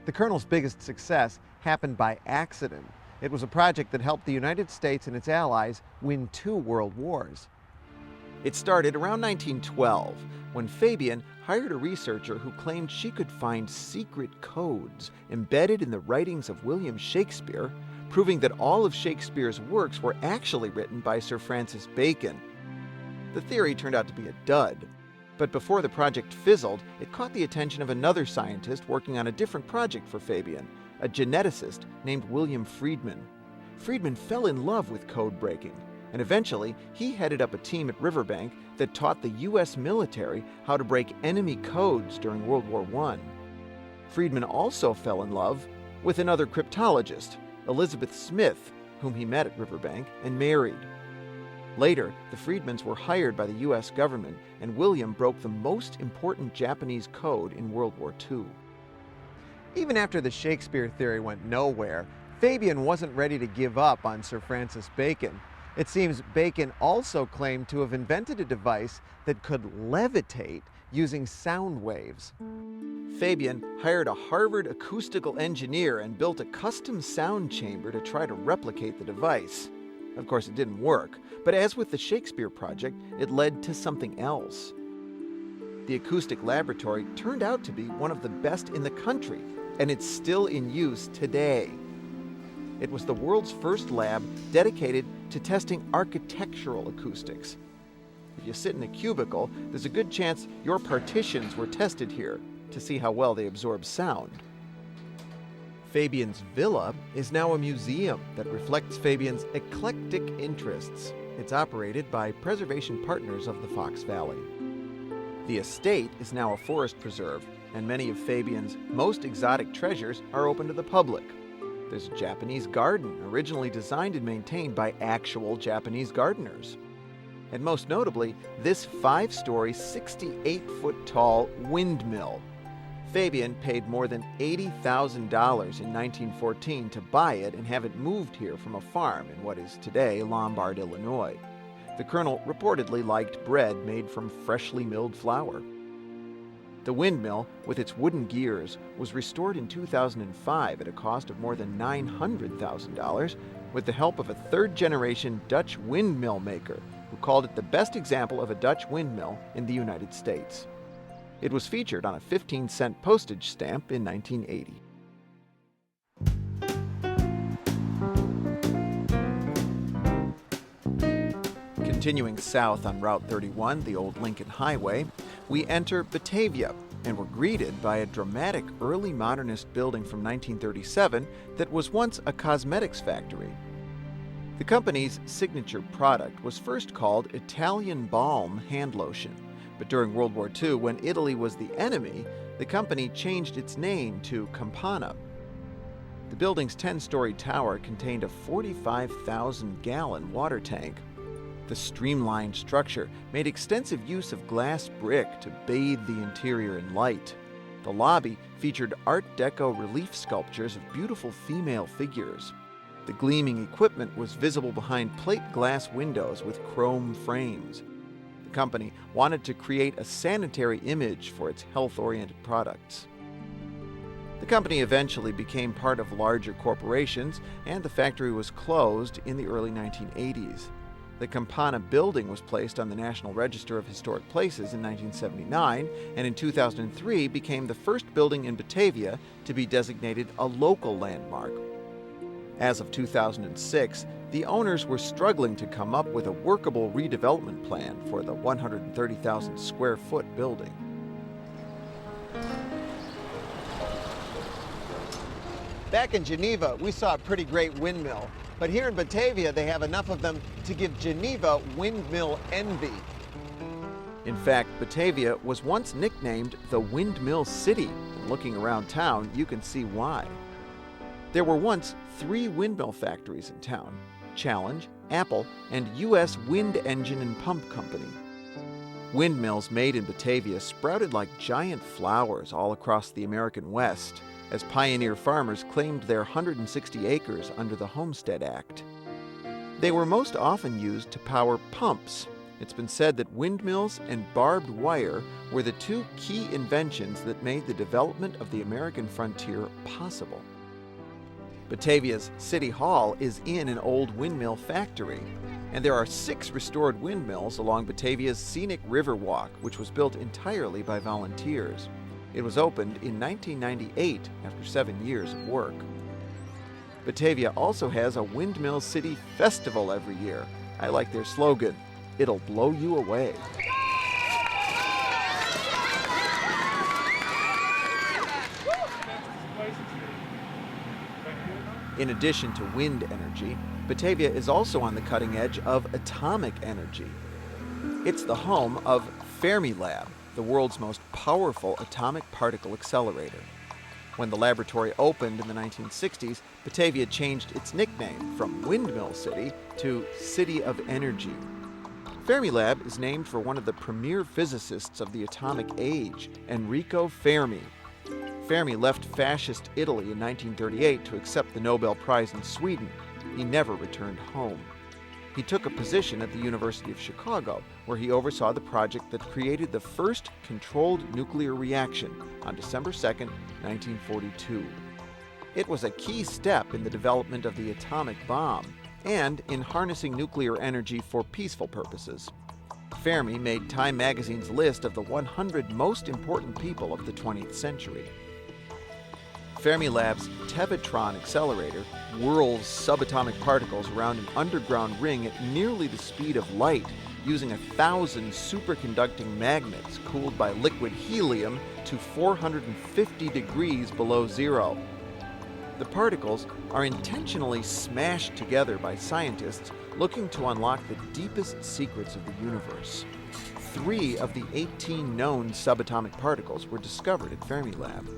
The colonel's biggest success happened by accident. It was a project that helped the United States and its allies win 2 world wars. It started around 1912, when Fabian hired a researcher who claimed she could find secret codes embedded in the writings of William Shakespeare, proving that all of Shakespeare's works were actually written by Sir Francis Bacon. The theory turned out to be a dud, but before the project fizzled, it caught the attention of another scientist working on a different project for Fabian, a geneticist named William Friedman. Friedman fell in love with code breaking, and eventually he headed up a team at Riverbank that taught the U.S. military how to break enemy codes during World War I. Friedman also fell in love with another cryptologist, Elizabeth Smith, whom he met at Riverbank and married. Later, the Friedmans were hired by the U.S. government, and William broke the most important Japanese code in World War II. Even after the Shakespeare theory went nowhere, Fabian wasn't ready to give up on Sir Francis Bacon. It seems Bacon also claimed to have invented a device that could levitate using sound waves. Fabian hired a Harvard acoustical engineer and built a custom sound chamber to try to replicate the device. Of course, it didn't work, but as with the Shakespeare project, it led to something else. The acoustic laboratory turned out to be one of the best in the country, and it's still in use today. It was the world's first lab dedicated to testing architectural acoustics. If you sit in a cubicle, there's a good chance your partitions were tested here to see how well they absorb sound. Fabian's villa is now a museum that reflects Fabian's eclectic interests. It's operated by Preservation Partners of the Fox Valley. The estate is now a forest preserve, and many of Fabian's most exotic treasures are open to the public. There's a Japanese garden originally designed and maintained by actual Japanese gardeners. And most notably, this 5-story, 68-foot-tall windmill. Fabian paid more than $80,000 in 1914 to buy it and have it moved here from a farm in what is today Lombard, Illinois. The colonel reportedly liked bread made from freshly milled flour. The windmill, with its wooden gears, was restored in 2005 at a cost of more than $900,000 with the help of a third-generation Dutch windmill maker who called it the best example of a Dutch windmill in the United States. It was featured on a 15-cent postage stamp in 1980. Continuing south on Route 31, the old Lincoln Highway, we enter Batavia and were greeted by a dramatic early modernist building from 1937 that was once a cosmetics factory. The company's signature product was first called Italian Balm Hand Lotion, but during World War II, when Italy was the enemy, the company changed its name to Campana. The building's 10-story tower contained a 45,000-gallon water tank. The streamlined structure made extensive use of glass brick to bathe the interior in light. The lobby featured Art Deco relief sculptures of beautiful female figures. The gleaming equipment was visible behind plate glass windows with chrome frames. The company wanted to create a sanitary image for its health-oriented products. The company eventually became part of larger corporations, and the factory was closed in the early 1980s. The Campana building was placed on the National Register of Historic Places in 1979, and in 2003 became the first building in Batavia to be designated a local landmark. As of 2006, the owners were struggling to come up with a workable redevelopment plan for the 130,000 square foot building. Back in Geneva, we saw a pretty great windmill. But here in Batavia, they have enough of them to give Geneva windmill envy. In fact, Batavia was once nicknamed the Windmill City. And looking around town, you can see why. There were once 3 windmill factories in town: Challenge, Apple, and U.S. Wind Engine and Pump Company. Windmills made in Batavia sprouted like giant flowers all across the American West as pioneer farmers claimed their 160 acres under the Homestead Act. They were most often used to power pumps. It's been said that windmills and barbed wire were the 2 key inventions that made the development of the American frontier possible. Batavia's City Hall is in an old windmill factory, and there are 6 restored windmills along Batavia's scenic river walk, which was built entirely by volunteers. It was opened in 1998 after 7 years of work. Batavia also has a Windmill City Festival every year. I like their slogan, "It'll blow you away." In addition to wind energy, Batavia is also on the cutting edge of atomic energy. It's the home of Fermilab, the world's most powerful atomic particle accelerator. When the laboratory opened in the 1960s, Batavia changed its nickname from Windmill City to City of Energy. Fermilab is named for one of the premier physicists of the atomic age, Enrico Fermi. Fermi left fascist Italy in 1938 to accept the Nobel Prize in Sweden. He never returned home. He took a position at the University of Chicago, where he oversaw the project that created the first controlled nuclear reaction on December 2, 1942. It was a key step in the development of the atomic bomb and in harnessing nuclear energy for peaceful purposes. Fermi made Time magazine's list of the 100 most important people of the 20th century. Fermilab's Tevatron accelerator whirls subatomic particles around an underground ring at nearly the speed of light, using 1,000 superconducting magnets cooled by liquid helium to 450 degrees below zero. The particles are intentionally smashed together by scientists looking to unlock the deepest secrets of the universe. 3 of the 18 known subatomic particles were discovered at Fermilab.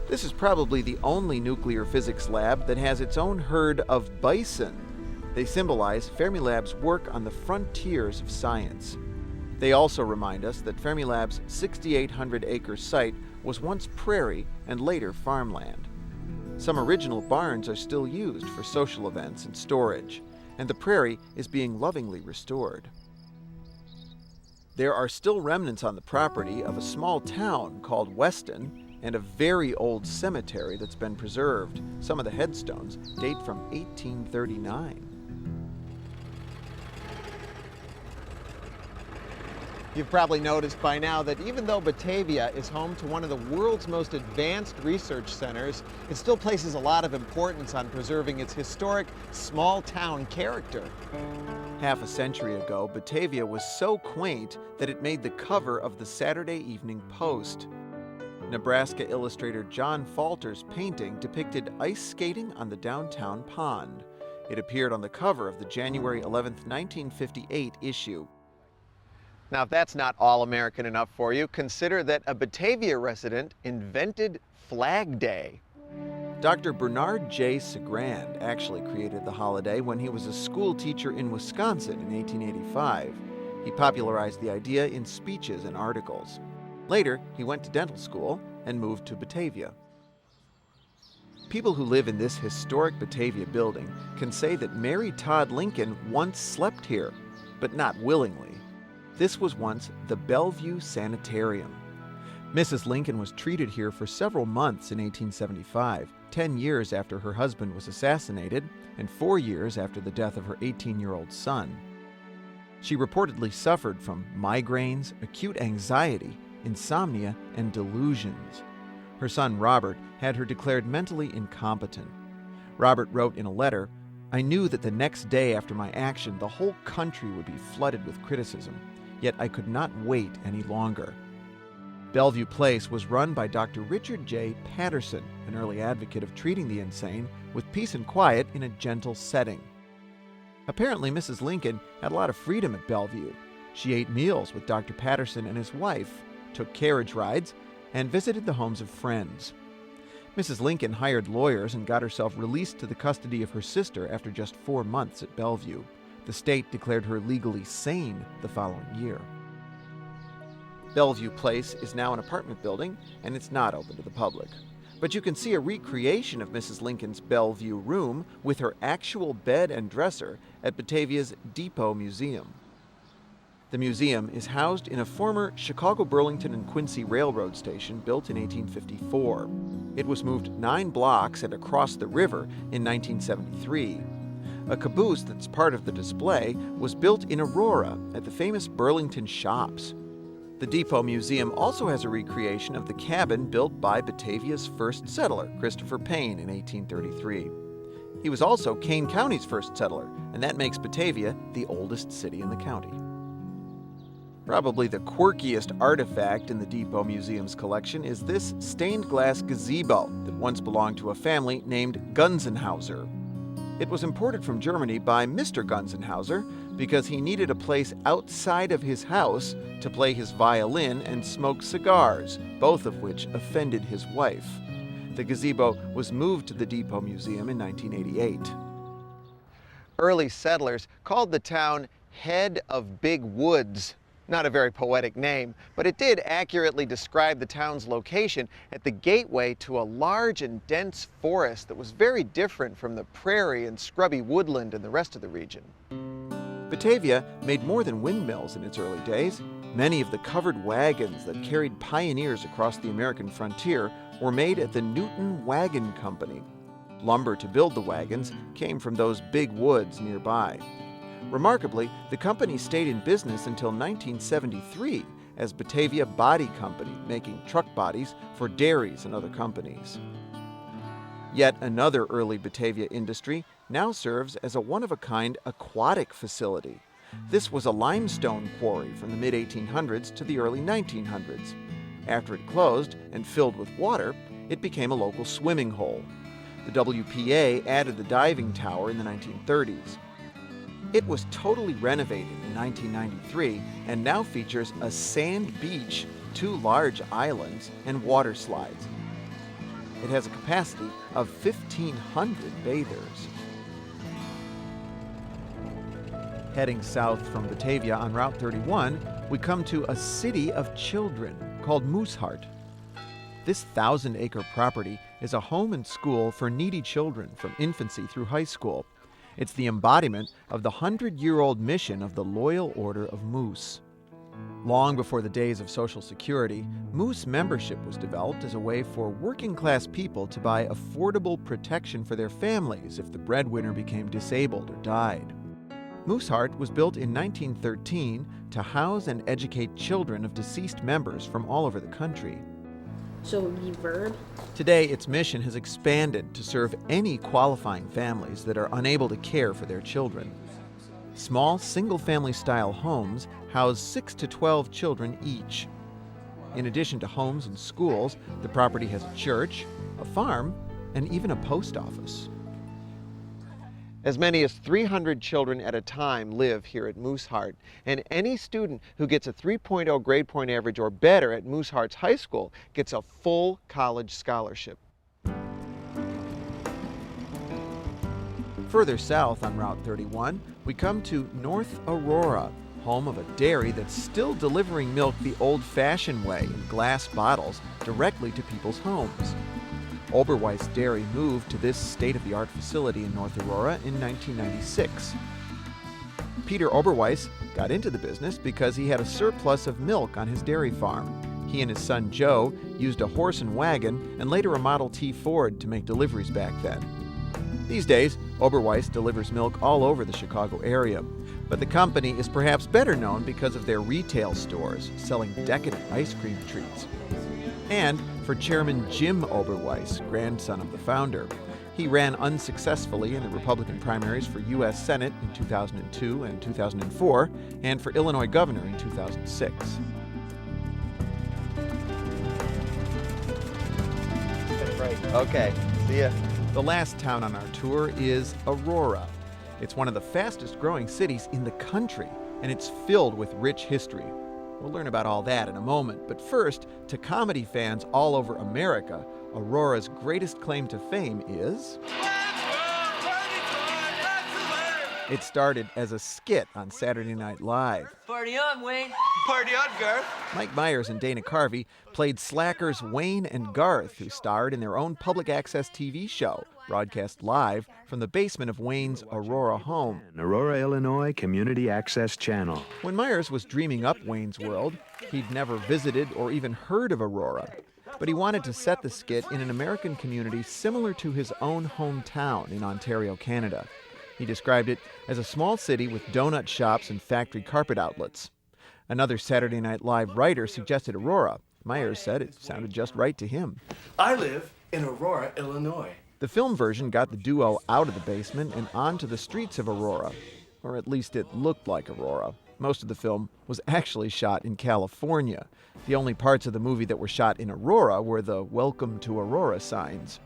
This is probably the only nuclear physics lab that has its own herd of bison. They symbolize Fermilab's work on the frontiers of science. They also remind us that Fermilab's 6,800-acre site was once prairie and later farmland. Some original barns are still used for social events and storage, and the prairie is being lovingly restored. There are still remnants on the property of a small town called Weston and a very old cemetery that's been preserved. Some of the headstones date from 1839. You've probably noticed by now that even though Batavia is home to one of the world's most advanced research centers, it still places a lot of importance on preserving its historic small-town character. Half a century ago, Batavia was so quaint that it made the cover of the Saturday Evening Post. Nebraska illustrator John Falter's painting depicted ice skating on the downtown pond. It appeared on the cover of the January 11, 1958 issue. Now, if that's not all-American enough for you, consider that a Batavia resident invented Flag Day. Dr. Bernard J. Sagrand actually created the holiday when he was a school teacher in Wisconsin in 1885. He popularized the idea in speeches and articles. Later, he went to dental school and moved to Batavia. People who live in this historic Batavia building can say that Mary Todd Lincoln once slept here, but not willingly. This was once the Bellevue Sanitarium. Mrs. Lincoln was treated here for several months in 1875, 10 years after her husband was assassinated and 4 years after the death of her 18-year-old son. She reportedly suffered from migraines, acute anxiety, insomnia, and delusions. Her son Robert had her declared mentally incompetent. Robert wrote in a letter, "I knew that the next day after my action the whole country would be flooded with criticism, yet I could not wait any longer." Bellevue Place was run by Dr. Richard J. Patterson, an early advocate of treating the insane with peace and quiet in a gentle setting. Apparently, Mrs. Lincoln had a lot of freedom at Bellevue. She ate meals with Dr. Patterson and his wife, took carriage rides, and visited the homes of friends. Mrs. Lincoln hired lawyers and got herself released to the custody of her sister after just 4 months at Bellevue. The state declared her legally sane the following year. Bellevue Place is now an apartment building, and it's not open to the public. But you can see a recreation of Mrs. Lincoln's Bellevue room with her actual bed and dresser at Batavia's Depot Museum. The museum is housed in a former Chicago, Burlington, and Quincy Railroad station built in 1854. It was moved 9 blocks and across the river in 1973. A caboose that's part of the display was built in Aurora at the famous Burlington Shops. The Depot Museum also has a recreation of the cabin built by Batavia's first settler, Christopher Payne, in 1833. He was also Kane County's first settler, and that makes Batavia the oldest city in the county. Probably the quirkiest artifact in the Depot Museum's collection is this stained glass gazebo that once belonged to a family named Gunzenhauser. It was imported from Germany by Mr. Gunzenhauser because he needed a place outside of his house to play his violin and smoke cigars, both of which offended his wife. The gazebo was moved to the Depot Museum in 1988. Early settlers called the town Head of Big Woods. Not a very poetic name, but it did accurately describe the town's location at the gateway to a large and dense forest that was very different from the prairie and scrubby woodland in the rest of the region. Batavia made more than windmills in its early days. Many of the covered wagons that carried pioneers across the American frontier were made at the Newton Wagon Company. Lumber to build the wagons came from those big woods nearby. Remarkably, the company stayed in business until 1973 as Batavia Body Company, making truck bodies for dairies and other companies. Yet another early Batavia industry now serves as a one-of-a-kind aquatic facility. This was a limestone quarry from the mid-1800s to the early 1900s. After it closed and filled with water, it became a local swimming hole. The WPA added the diving tower in the 1930s. It was totally renovated in 1993 and now features a sand beach, 2 large islands, and water slides. It has a capacity of 1,500 bathers. Heading south from Batavia on Route 31, we come to a city of children called Mooseheart. This 1,000-acre property is a home and school for needy children from infancy through high school. It's the embodiment of the 100-year-old mission of the Loyal Order of Moose. Long before the days of Social Security, Moose membership was developed as a way for working-class people to buy affordable protection for their families if the breadwinner became disabled or died. Mooseheart was built in 1913 to house and educate children of deceased members from all over the country. So it would be verb? Today, its mission has expanded to serve any qualifying families that are unable to care for their children. Small, single-family style homes house 6 to 12 children each. In addition to homes and schools, the property has a church, a farm, and even a post office. As many as 300 children at a time live here at Mooseheart, and any student who gets a 3.0 grade point average or better at Mooseheart's high school gets a full college scholarship. Further south on Route 31, we come to North Aurora, home of a dairy that's still delivering milk the old-fashioned way in glass bottles directly to people's homes. Oberweis Dairy moved to this state-of-the-art facility in North Aurora in 1996. Peter Oberweis got into the business because he had a surplus of milk on his dairy farm. He and his son Joe used a horse and wagon and later a Model T Ford to make deliveries back then. These days, Oberweis delivers milk all over the Chicago area, but the company is perhaps better known because of their retail stores selling decadent ice cream treats. And for Chairman Jim Oberweis, grandson of the founder. He ran unsuccessfully in the Republican primaries for U.S. Senate in 2002 and 2004, and for Illinois governor in 2006. Okay, see ya. The last town on our tour is Aurora. It's one of the fastest growing cities in the country, and it's filled with rich history. We'll learn about all that in a moment, but first, to comedy fans all over America, Aurora's greatest claim to fame is... It started as a skit on Saturday Night Live. Party on, Wayne. Party on, Garth. Mike Myers and Dana Carvey played slackers Wayne and Garth, who starred in their own public access TV show, broadcast live from the basement of Wayne's Aurora home. Aurora, Illinois Community Access Channel. When Myers was dreaming up Wayne's World, he'd never visited or even heard of Aurora. But he wanted to set the skit in an American community similar to his own hometown in Ontario, Canada. He described it as a small city with donut shops and factory carpet outlets. Another Saturday Night Live writer suggested Aurora. Myers said it sounded just right to him. I live in Aurora, Illinois. The film version got the duo out of the basement and onto the streets of Aurora. Or at least it looked like Aurora. Most of the film was actually shot in California. The only parts of the movie that were shot in Aurora were the Welcome to Aurora signs.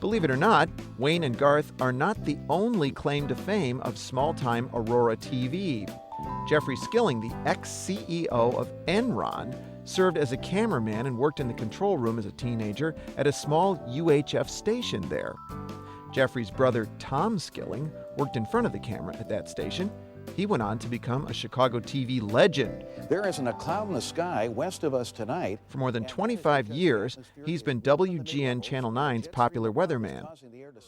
Believe it or not, Wayne and Garth are not the only claim to fame of small-time Aurora TV. Geoffrey Skilling, the ex-CEO of Enron, served as a cameraman and worked in the control room as a teenager at a small UHF station there. Geoffrey's brother, Tom Skilling, worked in front of the camera at that station. He went on to become a Chicago TV legend. There isn't a cloud in the sky west of us tonight. For more than 25 years, he's been WGN Channel 9's popular weatherman.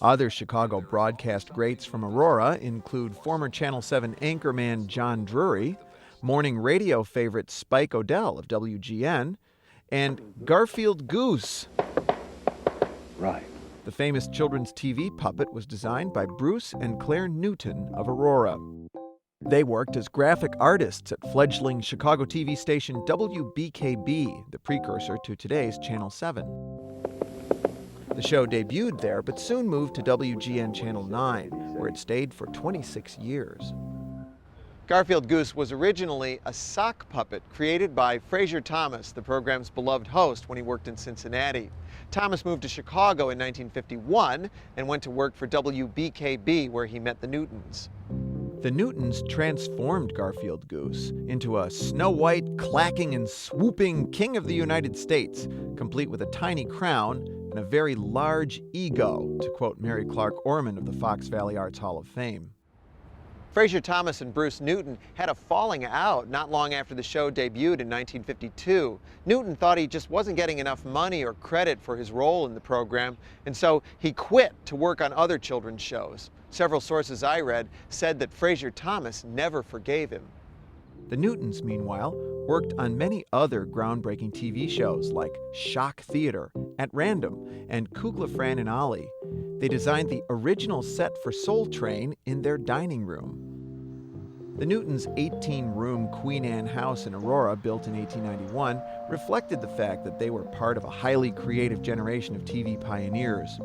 Other Chicago broadcast greats from Aurora include former Channel 7 anchorman John Drury, morning radio favorite Spike Odell of WGN, and Garfield Goose. Right. The famous children's TV puppet was designed by Bruce and Claire Newton of Aurora. They worked as graphic artists at fledgling Chicago TV station WBKB, the precursor to today's Channel 7. The show debuted there, but soon moved to WGN Channel 9, where it stayed for 26 years. Garfield Goose was originally a sock puppet created by Fraser Thomas, the program's beloved host, when he worked in Cincinnati. Thomas moved to Chicago in 1951 and went to work for WBKB, where he met the Newtons. The Newtons transformed Garfield Goose into a snow-white, clacking and swooping king of the United States, complete with a tiny crown and a very large ego, to quote Mary Clark Orman of the Fox Valley Arts Hall of Fame. Fraser Thomas and Bruce Newton had a falling out not long after the show debuted in 1952. Newton thought he just wasn't getting enough money or credit for his role in the program, and so he quit to work on other children's shows. Several sources I read said that Fraser Thomas never forgave him. The Newtons, meanwhile, worked on many other groundbreaking TV shows like Shock Theater, At Random, and Kugla, Fran and Ollie. They designed the original set for Soul Train in their dining room. The Newtons' 18-room Queen Anne house in Aurora, built in 1891, reflected the fact that they were part of a highly creative generation of TV pioneers.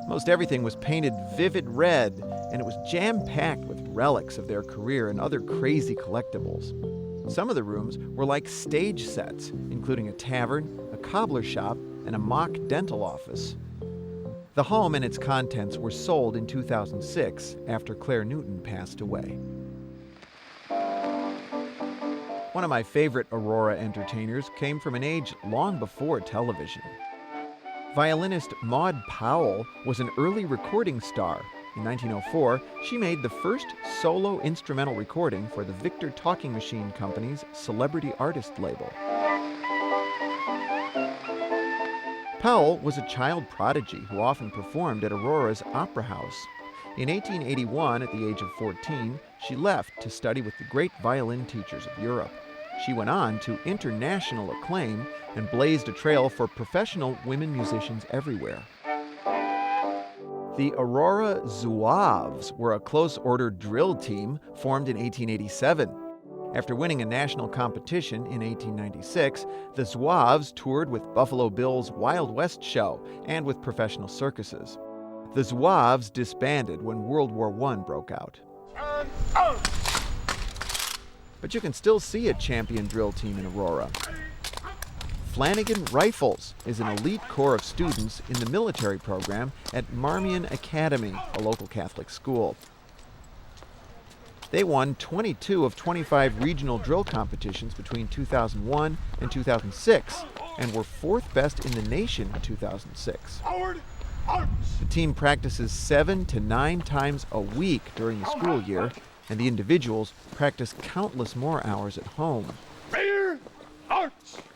Most everything was painted vivid red, and it was jam-packed with relics of their career and other crazy collectibles. Some of the rooms were like stage sets, including a tavern, a cobbler shop, and a mock dental office. The home and its contents were sold in 2006 after Claire Newton passed away. One of my favorite Aurora entertainers came from an age long before television. Violinist Maud Powell was an early recording star. In 1904, she made the first solo instrumental recording for the Victor Talking Machine Company's Celebrity Artist label. Powell was a child prodigy who often performed at Aurora's Opera House. In 1881, at the age of 14, she left to study with the great violin teachers of Europe. She went on to international acclaim and blazed a trail for professional women musicians everywhere. The Aurora Zouaves were a close-order drill team formed in 1887. After winning a national competition in 1896, the Zouaves toured with Buffalo Bill's Wild West show and with professional circuses. The Zouaves disbanded when World War I broke out. But you can still see a champion drill team in Aurora. Flanagan Rifles is an elite corps of students in the military program at Marmion Academy, a local Catholic school. They won 22 of 25 regional drill competitions between 2001 and 2006, and were 4th best in the nation in 2006. The team practices 7 to 9 times a week during the school year, and the individuals practice countless more hours at home.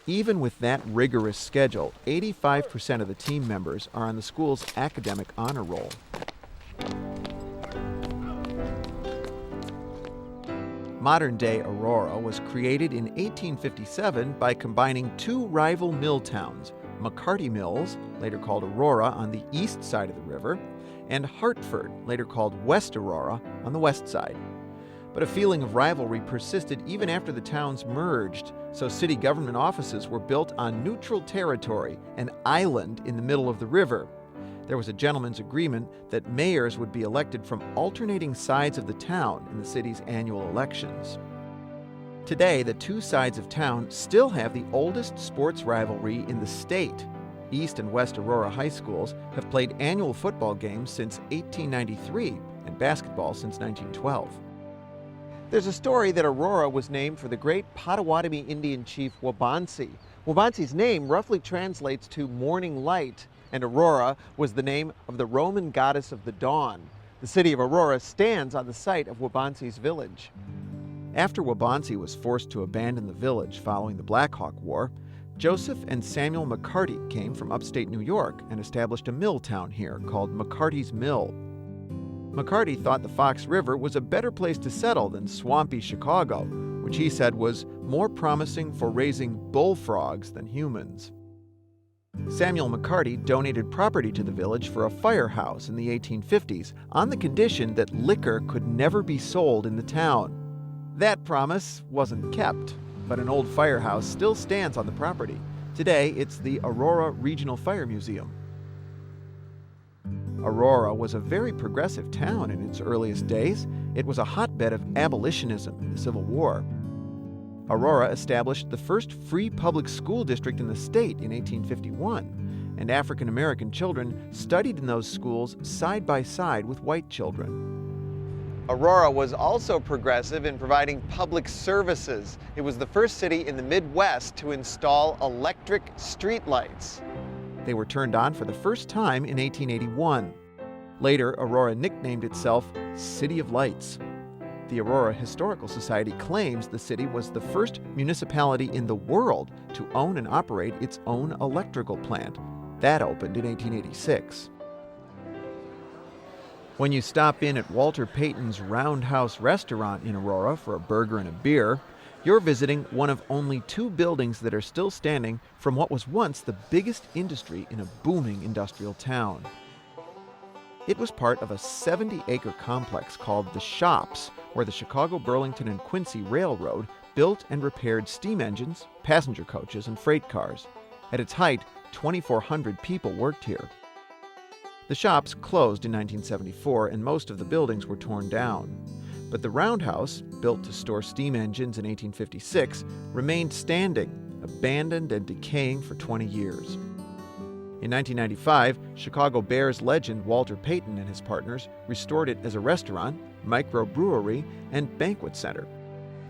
Even with that rigorous schedule, 85% of the team members are on the school's academic honor roll. Modern-day Aurora was created in 1857 by combining 2 rival mill towns, McCarty Mills, later called Aurora on the east side of the river, and Hartford, later called West Aurora, on the west side. But a feeling of rivalry persisted even after the towns merged, so city government offices were built on neutral territory, an island in the middle of the river. There was a gentleman's agreement that mayors would be elected from alternating sides of the town in the city's annual elections. Today, the 2 sides of town still have the oldest sports rivalry in the state. East and West Aurora high schools have played annual football games since 1893 and basketball since 1912. There's a story that Aurora was named for the great Potawatomi Indian chief Wabansi. Wabansi's name roughly translates to morning light, and Aurora was the name of the Roman goddess of the dawn. The city of Aurora stands on the site of Wabansi's village. After Wabansi was forced to abandon the village following the Black Hawk War, Joseph and Samuel McCarty came from upstate New York and established a mill town here called McCarty's Mill. McCarty thought the Fox River was a better place to settle than swampy Chicago, which he said was more promising for raising bullfrogs than humans. Samuel McCarty donated property to the village for a firehouse in the 1850s on the condition that liquor could never be sold in the town. That promise wasn't kept, but an old firehouse still stands on the property. Today, it's the Aurora Regional Fire Museum. Aurora was a very progressive town in its earliest days. It was a hotbed of abolitionism in the Civil War. Aurora established the first free public school district in the state in 1851, and African American children studied in those schools side by side with white children. Aurora was also progressive in providing public services. It was the first city in the Midwest to install electric streetlights. They were turned on for the first time in 1881. Later, Aurora nicknamed itself City of Lights. The Aurora Historical Society claims the city was the first municipality in the world to own and operate its own electrical plant. That opened in 1886. When you stop in at Walter Payton's Roundhouse restaurant in Aurora for a burger and a beer, you're visiting one of only 2 buildings that are still standing from what was once the biggest industry in a booming industrial town. It was part of a 70-acre complex called The Shops, where the Chicago, Burlington, and Quincy Railroad built and repaired steam engines, passenger coaches, and freight cars. At its height, 2,400 people worked here. The shops closed in 1974, and most of the buildings were torn down. But the Roundhouse, built to store steam engines in 1856, remained standing, abandoned and decaying for 20 years. In 1995, Chicago Bears legend Walter Payton and his partners restored it as a restaurant, microbrewery, and banquet center.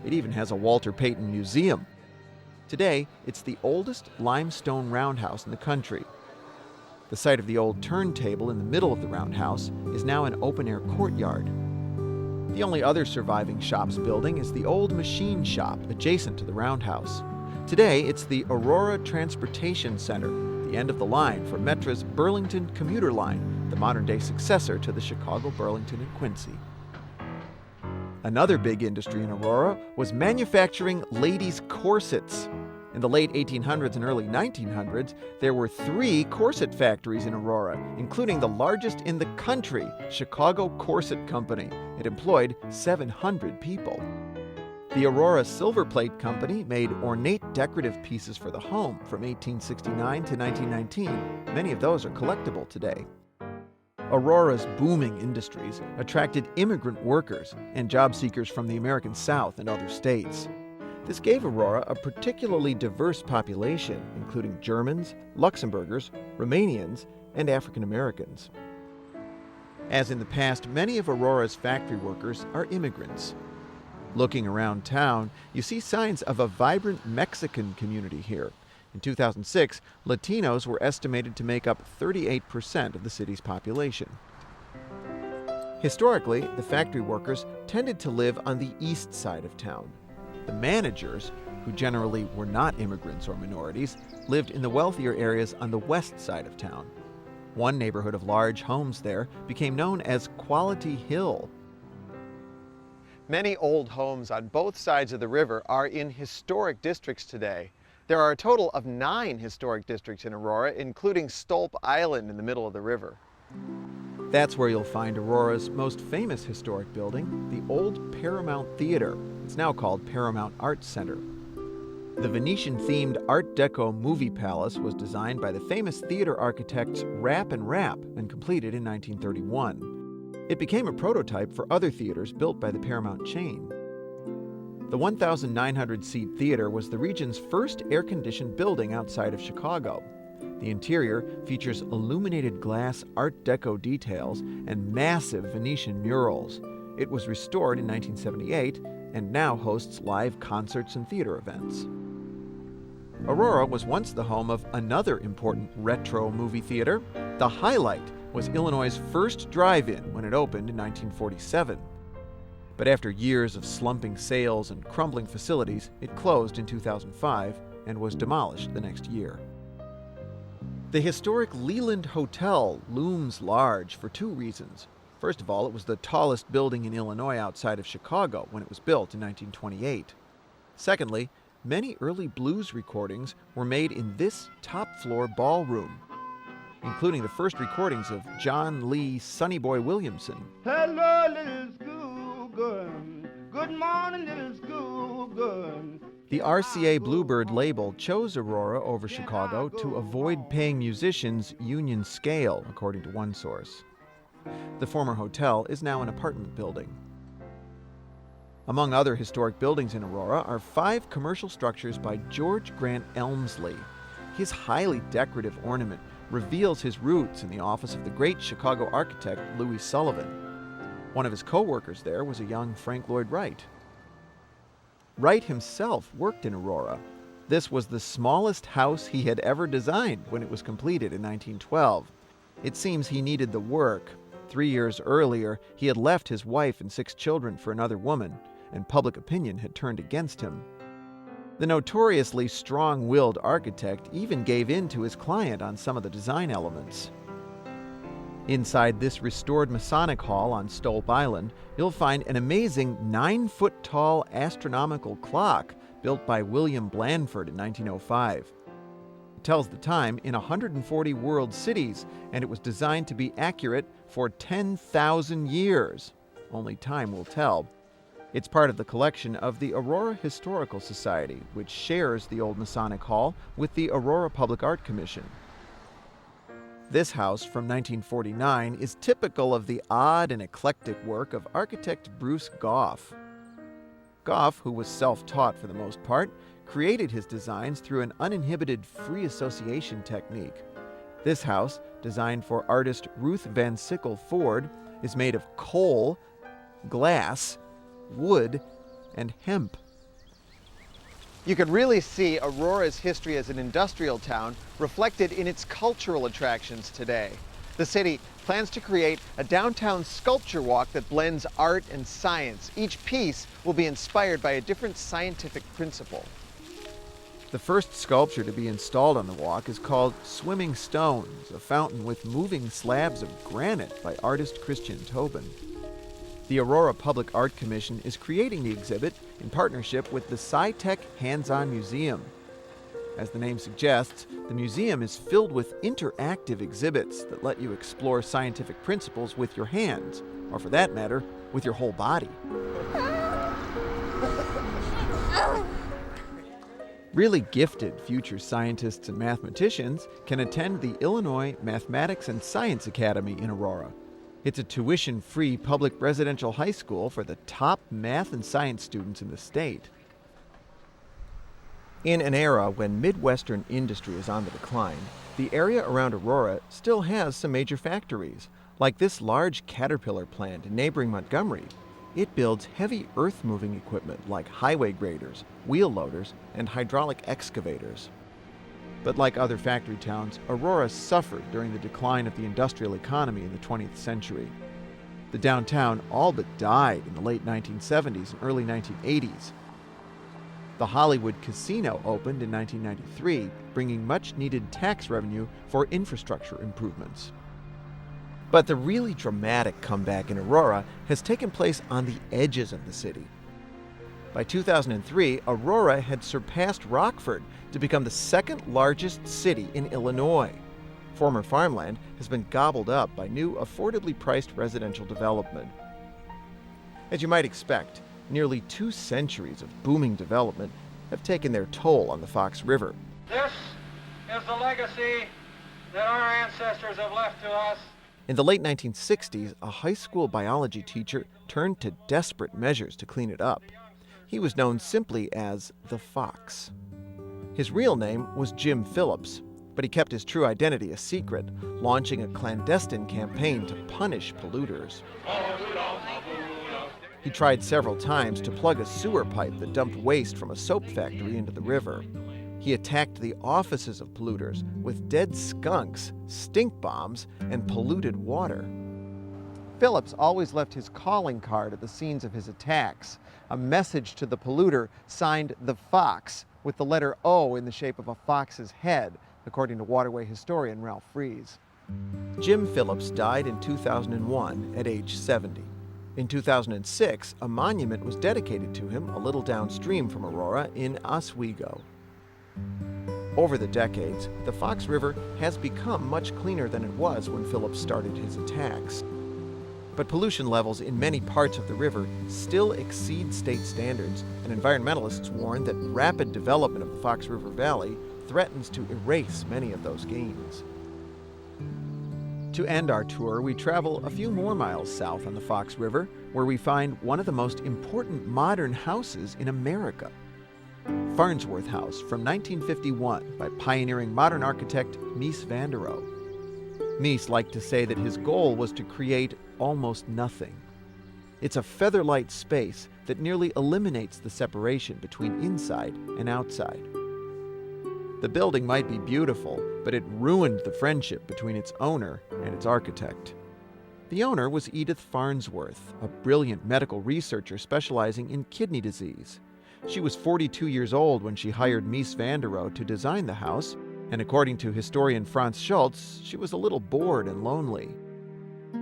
It even has a Walter Payton museum. Today, it's the oldest limestone roundhouse in the country. The site of the old turntable in the middle of the roundhouse is now an open-air courtyard. The only other surviving shops building is the old machine shop adjacent to the roundhouse. Today, it's the Aurora Transportation Center, the end of the line for Metra's Burlington commuter line, the modern-day successor to the Chicago, Burlington, and Quincy. Another big industry in Aurora was manufacturing ladies' corsets. In the late 1800s and early 1900s, there were 3 corset factories in Aurora, including the largest in the country, Chicago Corset Company. It employed 700 people. The Aurora Silver Plate Company made ornate decorative pieces for the home from 1869 to 1919. Many of those are collectible today. Aurora's booming industries attracted immigrant workers and job seekers from the American South and other states. This gave Aurora a particularly diverse population, including Germans, Luxembourgers, Romanians, and African Americans. As in the past, many of Aurora's factory workers are immigrants. Looking around town, you see signs of a vibrant Mexican community here. In 2006, Latinos were estimated to make up 38% of the city's population. Historically, the factory workers tended to live on the east side of town. The managers, who generally were not immigrants or minorities, lived in the wealthier areas on the west side of town. One neighborhood of large homes there became known as Quality Hill. Many old homes on both sides of the river are in historic districts today. There are a total of 9 historic districts in Aurora, including Stolp Island in the middle of the river. That's where you'll find Aurora's most famous historic building, the old Paramount Theater. It's now called Paramount Arts Center. The Venetian-themed Art Deco movie palace was designed by the famous theater architects Rapp and Rapp and completed in 1931. It became a prototype for other theaters built by the Paramount chain. The 1,900-seat theater was the region's first air-conditioned building outside of Chicago. The interior features illuminated glass Art Deco details and massive Venetian murals. It was restored in 1978 and now hosts live concerts and theater events. Aurora was once the home of another important retro movie theater. The Highlight was Illinois' first drive-in when it opened in 1947. But after years of slumping sales and crumbling facilities, it closed in 2005 and was demolished the next year. The historic Leland Hotel looms large for 2 reasons. First of all, it was the tallest building in Illinois outside of Chicago when it was built in 1928. Secondly, many early blues recordings were made in this top-floor ballroom, including the first recordings of John Lee Sonny Boy Williamson. Hello, little school girl. Good morning, little school girl. The RCA Bluebird label chose Aurora over Chicago to avoid paying musicians union scale, according to one source. The former hotel is now an apartment building. Among other historic buildings in Aurora are 5 commercial structures by George Grant Elmsley. His highly decorative ornament reveals his roots in the office of the great Chicago architect Louis Sullivan. One of his co-workers there was a young Frank Lloyd Wright. Wright himself worked in Aurora. This was the smallest house he had ever designed when it was completed in 1912. It seems he needed the work. 3 years earlier, he had left his wife and 6 children for another woman, and public opinion had turned against him. The notoriously strong-willed architect even gave in to his client on some of the design elements. Inside this restored Masonic hall on Stolp Island, you'll find an amazing 9-foot-tall astronomical clock built by William Blandford in 1905. It tells the time in 140 world cities, and it was designed to be accurate for 10,000 years. Only time will tell. It's part of the collection of the Aurora Historical Society, which shares the old Masonic Hall with the Aurora Public Art Commission. This house from 1949 is typical of the odd and eclectic work of architect Bruce Goff. Goff, who was self-taught for the most part, created his designs through an uninhibited free association technique. This house, designed for artist Ruth Van Sickle Ford, is made of coal, glass, wood, and hemp. You can really see Aurora's history as an industrial town reflected in its cultural attractions today. The city plans to create a downtown sculpture walk that blends art and science. Each piece will be inspired by a different scientific principle. The first sculpture to be installed on the walk is called Swimming Stones, a fountain with moving slabs of granite by artist Christian Tobin. The Aurora Public Art Commission is creating the exhibit in partnership with the SciTech Hands-On Museum. As the name suggests, the museum is filled with interactive exhibits that let you explore scientific principles with your hands, or for that matter, with your whole body. Really gifted future scientists and mathematicians can attend the Illinois Mathematics and Science Academy in Aurora. It's a tuition-free public residential high school for the top math and science students in the state. In an era when Midwestern industry is on the decline, the area around Aurora still has some major factories, like this large Caterpillar plant in neighboring Montgomery. It builds heavy earth-moving equipment like highway graders, wheel loaders, and hydraulic excavators. But like other factory towns, Aurora suffered during the decline of the industrial economy in the 20th century. The downtown all but died in the late 1970s and early 1980s. The Hollywood Casino opened in 1993, bringing much-needed tax revenue for infrastructure improvements. But the really dramatic comeback in Aurora has taken place on the edges of the city. By 2003, Aurora had surpassed Rockford to become the second largest city in Illinois. Former farmland has been gobbled up by new, affordably priced residential development. As you might expect, nearly 2 centuries of booming development have taken their toll on the Fox River. This is the legacy that our ancestors have left to us. In the late 1960s, a high school biology teacher turned to desperate measures to clean it up. He was known simply as the Fox. His real name was Jim Phillips, but he kept his true identity a secret, launching a clandestine campaign to punish polluters. He tried several times to plug a sewer pipe that dumped waste from a soap factory into the river. He attacked the offices of polluters with dead skunks, stink bombs, and polluted water. Phillips always left his calling card at the scenes of his attacks, a message to the polluter signed the Fox, with the letter O in the shape of a fox's head, according to Waterway historian Ralph Fries. Jim Phillips died in 2001 at age 70. In 2006, a monument was dedicated to him a little downstream from Aurora in Oswego. Over the decades, the Fox River has become much cleaner than it was when Phillips started his attacks. But pollution levels in many parts of the river still exceed state standards, and environmentalists warn that rapid development of the Fox River Valley threatens to erase many of those gains. To end our tour, we travel a few more miles south on the Fox River, where we find one of the most important modern houses in America. Farnsworth House from 1951 by pioneering modern architect Mies van der Rohe. Mies liked to say that his goal was to create almost nothing. It's a featherlight space that nearly eliminates the separation between inside and outside. The building might be beautiful, but it ruined the friendship between its owner and its architect. The owner was Edith Farnsworth, a brilliant medical researcher specializing in kidney disease. She was 42 years old when she hired Mies van der Rohe to design the house, and according to historian Franz Schultz, she was a little bored and lonely.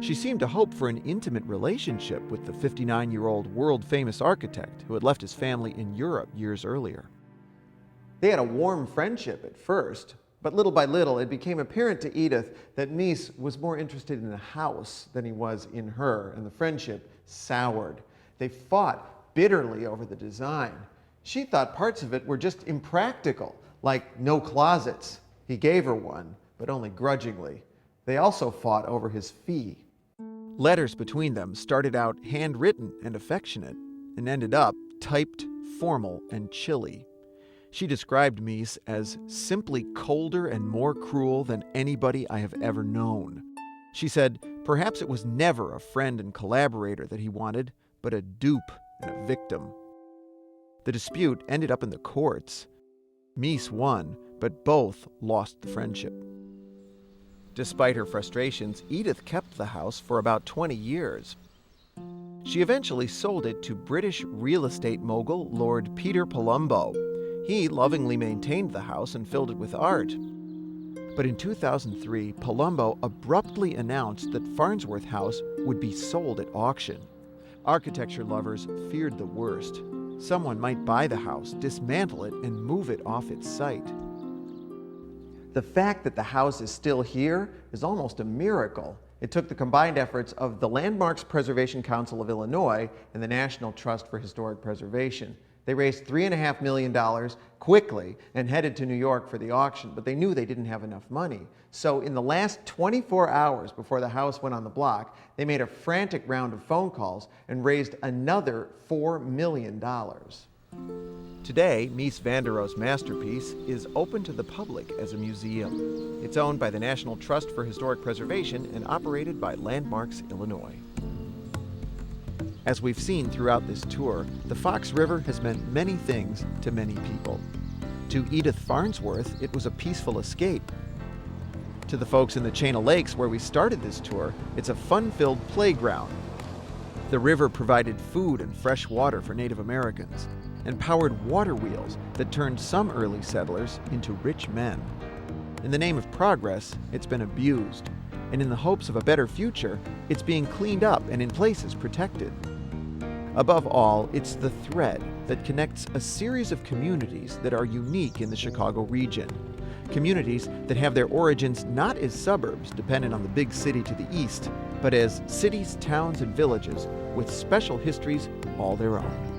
She seemed to hope for an intimate relationship with the 59-year-old world-famous architect who had left his family in Europe years earlier. They had a warm friendship at first, but little by little it became apparent to Edith that Mies was more interested in the house than he was in her, and the friendship soured. They fought bitterly over the design. She thought parts of it were just impractical, like no closets. He gave her one, but only grudgingly. They also fought over his fee. Letters between them started out handwritten and affectionate, and ended up typed, formal, and chilly. She described Mies as simply colder and more cruel than anybody I have ever known. She said, perhaps it was never a friend and collaborator that he wanted, but a dupe and a victim. The dispute ended up in the courts. Mies won, but both lost the friendship. Despite her frustrations, Edith kept the house for about 20 years. She eventually sold it to British real estate mogul Lord Peter Palumbo. He lovingly maintained the house and filled it with art. But in 2003, Palumbo abruptly announced that Farnsworth House would be sold at auction. Architecture lovers feared the worst. Someone might buy the house, dismantle it, and move it off its site. The fact that the house is still here is almost a miracle. It took the combined efforts of the Landmarks Preservation Council of Illinois and the National Trust for Historic Preservation. They raised $3.5 million quickly and headed to New York for the auction, but they knew they didn't have enough money. So in the last 24 hours before the house went on the block, they made a frantic round of phone calls and raised another $4 million. Today, Mies van der Rohe's masterpiece is open to the public as a museum. It's owned by the National Trust for Historic Preservation and operated by Landmarks, Illinois. As we've seen throughout this tour, the Fox River has meant many things to many people. To Edith Farnsworth, it was a peaceful escape. To the folks in the chain of lakes where we started this tour, it's a fun-filled playground. The river provided food and fresh water for Native Americans and powered water wheels that turned some early settlers into rich men. In the name of progress, it's been abused, and in the hopes of a better future, it's being cleaned up and in places protected. Above all, it's the thread that connects a series of communities that are unique in the Chicago region. Communities that have their origins not as suburbs dependent on the big city to the east, but as cities, towns, and villages with special histories all their own.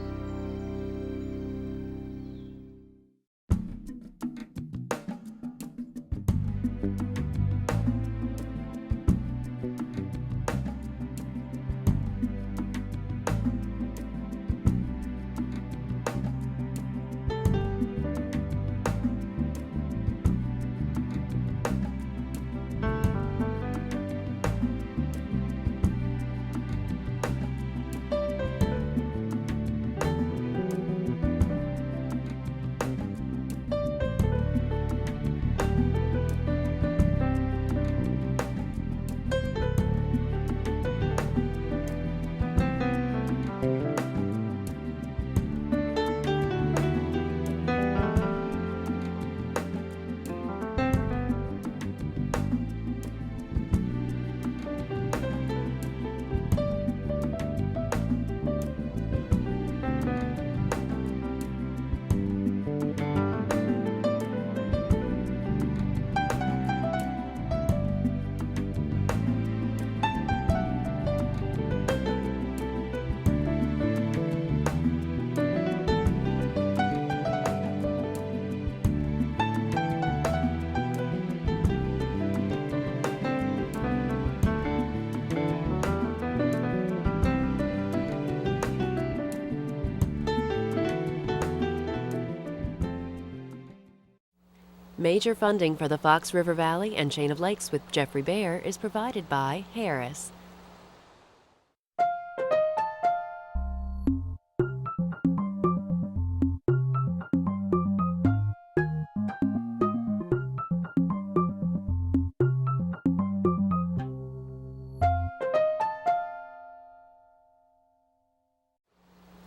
Major funding for the Fox River Valley and Chain of Lakes with Geoffrey Baer is provided by Harris.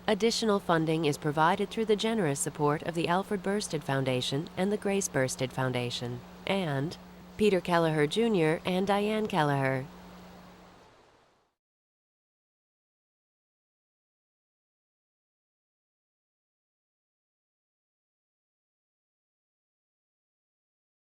Additional funding is provided through the generous support of the Alfred Bursted Foundation and the Grace Bursted Foundation, and Peter Kelleher Jr. and Diane Kelleher,